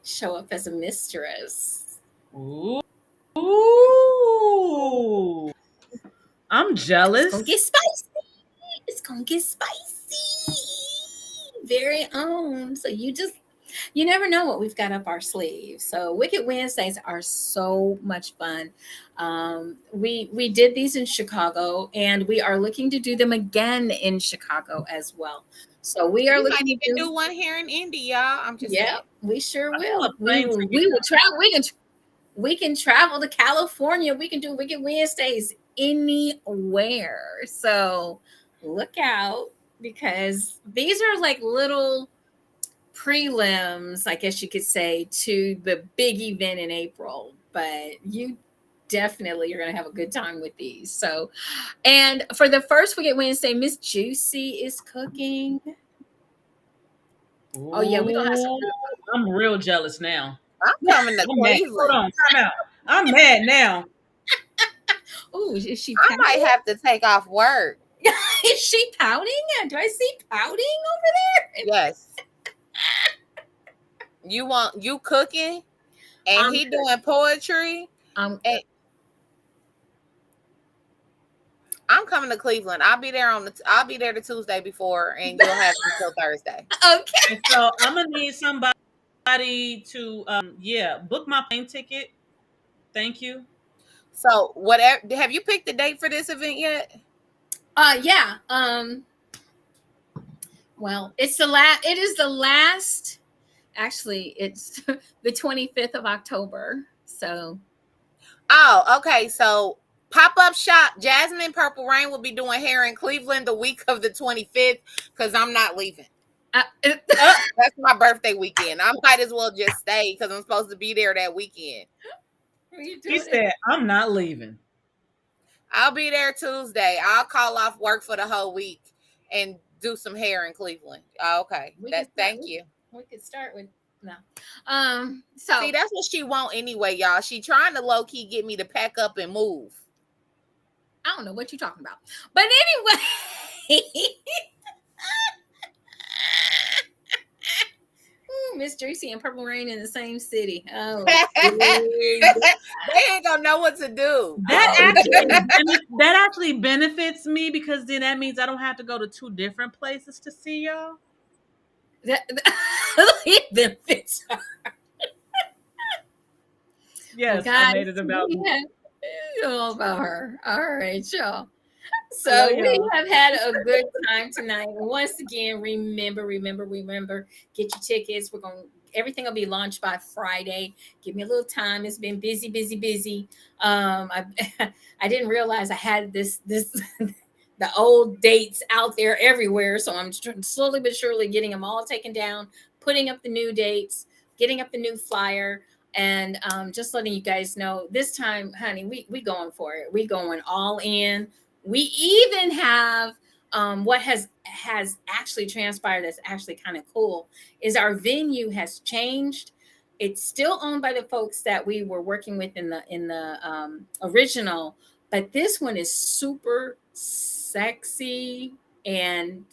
show up as a mistress. Ooh. I'm jealous. It's gonna get spicy. It's gonna get spicy. Very own. So you never know what we've got up our sleeve. So Wicked Wednesdays are so much fun. We did these in Chicago, and we are looking to do them again in Chicago as well. So we are We might looking even do one here in Indy, y'all. I'm just yeah, saying. we sure I will. want a plane ticket. We will travel. We can travel to California. We can do Wicked Wednesdays anywhere. So look out, because these are like little prelims, I guess you could say, to the big event in April. But you definitely are going to have a good time with these. So, and for the first Wicked Wednesday, Miss JewCee is cooking. Oh yeah, we're gonna have some good food. I'm real jealous now. I'm coming to I'm mad. Hold Cleveland. on, time out. I'm mad now. Oh, is she I pouting? might have to take off work. Is she pouting? Do I see pouting over there? Yes. You cooking and I'm he cooking. doing poetry. I'm I'm coming to Cleveland. I'll be there the Tuesday before, and you'll have me till Thursday. okay. And so I'm gonna need somebody to book my plane ticket. Thank you. So whatever. Have you picked the date for this event yet? Yeah. Well, it is the last, actually, it's the 25th of October. So Oh, okay. So pop-up shop Jasmine Purple Rain will be doing hair in Cleveland the week of the 25th because I'm not leaving. That's my birthday weekend. I might as well just stay because I'm supposed to be there that weekend. He said, I'm not leaving. I'll be there Tuesday. I'll call off work for the whole week and do some hair in Cleveland. Okay. Thank you. We could start with no. So see, that's what she want anyway, y'all. She trying to low key get me to pack up and move. I don't know what you're talking about, but anyway. Miss JewCee and Purple Rain in the same city. Oh, they ain't gonna know what to do. That actually benefits me because then that means I don't have to go to two different places to see y'all. It benefits her. Yes, guys, I made it about me. You know about her. All right, y'all. I love So we y'all. have had a good time tonight. Once again, remember, get your tickets. Everything will be launched by Friday. Give me a little time. It's been busy. I I didn't realize I had this the old dates out there everywhere. So I'm slowly but surely getting them all taken down, putting up the new dates, getting up the new flyer. And just letting you guys know this time, honey, we going for it. We going all in. We even have what has actually transpired that's actually kind of cool is our venue has changed. It's still owned by the folks that we were working with in the original, but this one is super sexy, and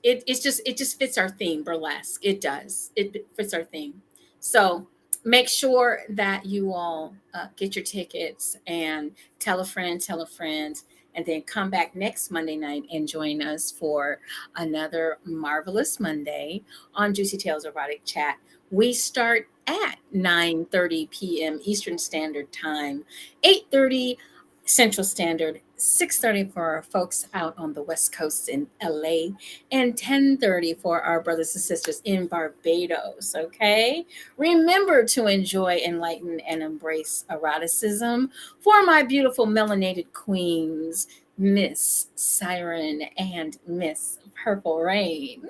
it just fits our theme, burlesque. It does. It fits our theme. So make sure that you all get your tickets and tell a friend, and then come back next Monday night and join us for another marvelous Monday on Juicy Tales Erotic Chat. We start at 9:30 p.m. Eastern Standard Time, 8:30 Central Standard, 6:30 for our folks out on the West Coast in LA, and 10:30 for our brothers and sisters in Barbados. Okay, remember to enjoy, enlighten, and embrace eroticism for my beautiful melanated queens, Miss Siren and Miss Purple Rain.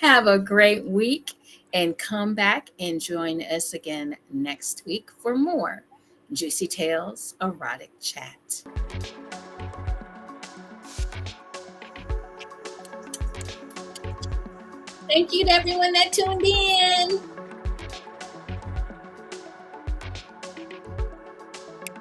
Have a great week, and come back and join us again next week for more Juicy Tales Erotic Chat. Thank you to everyone that tuned in.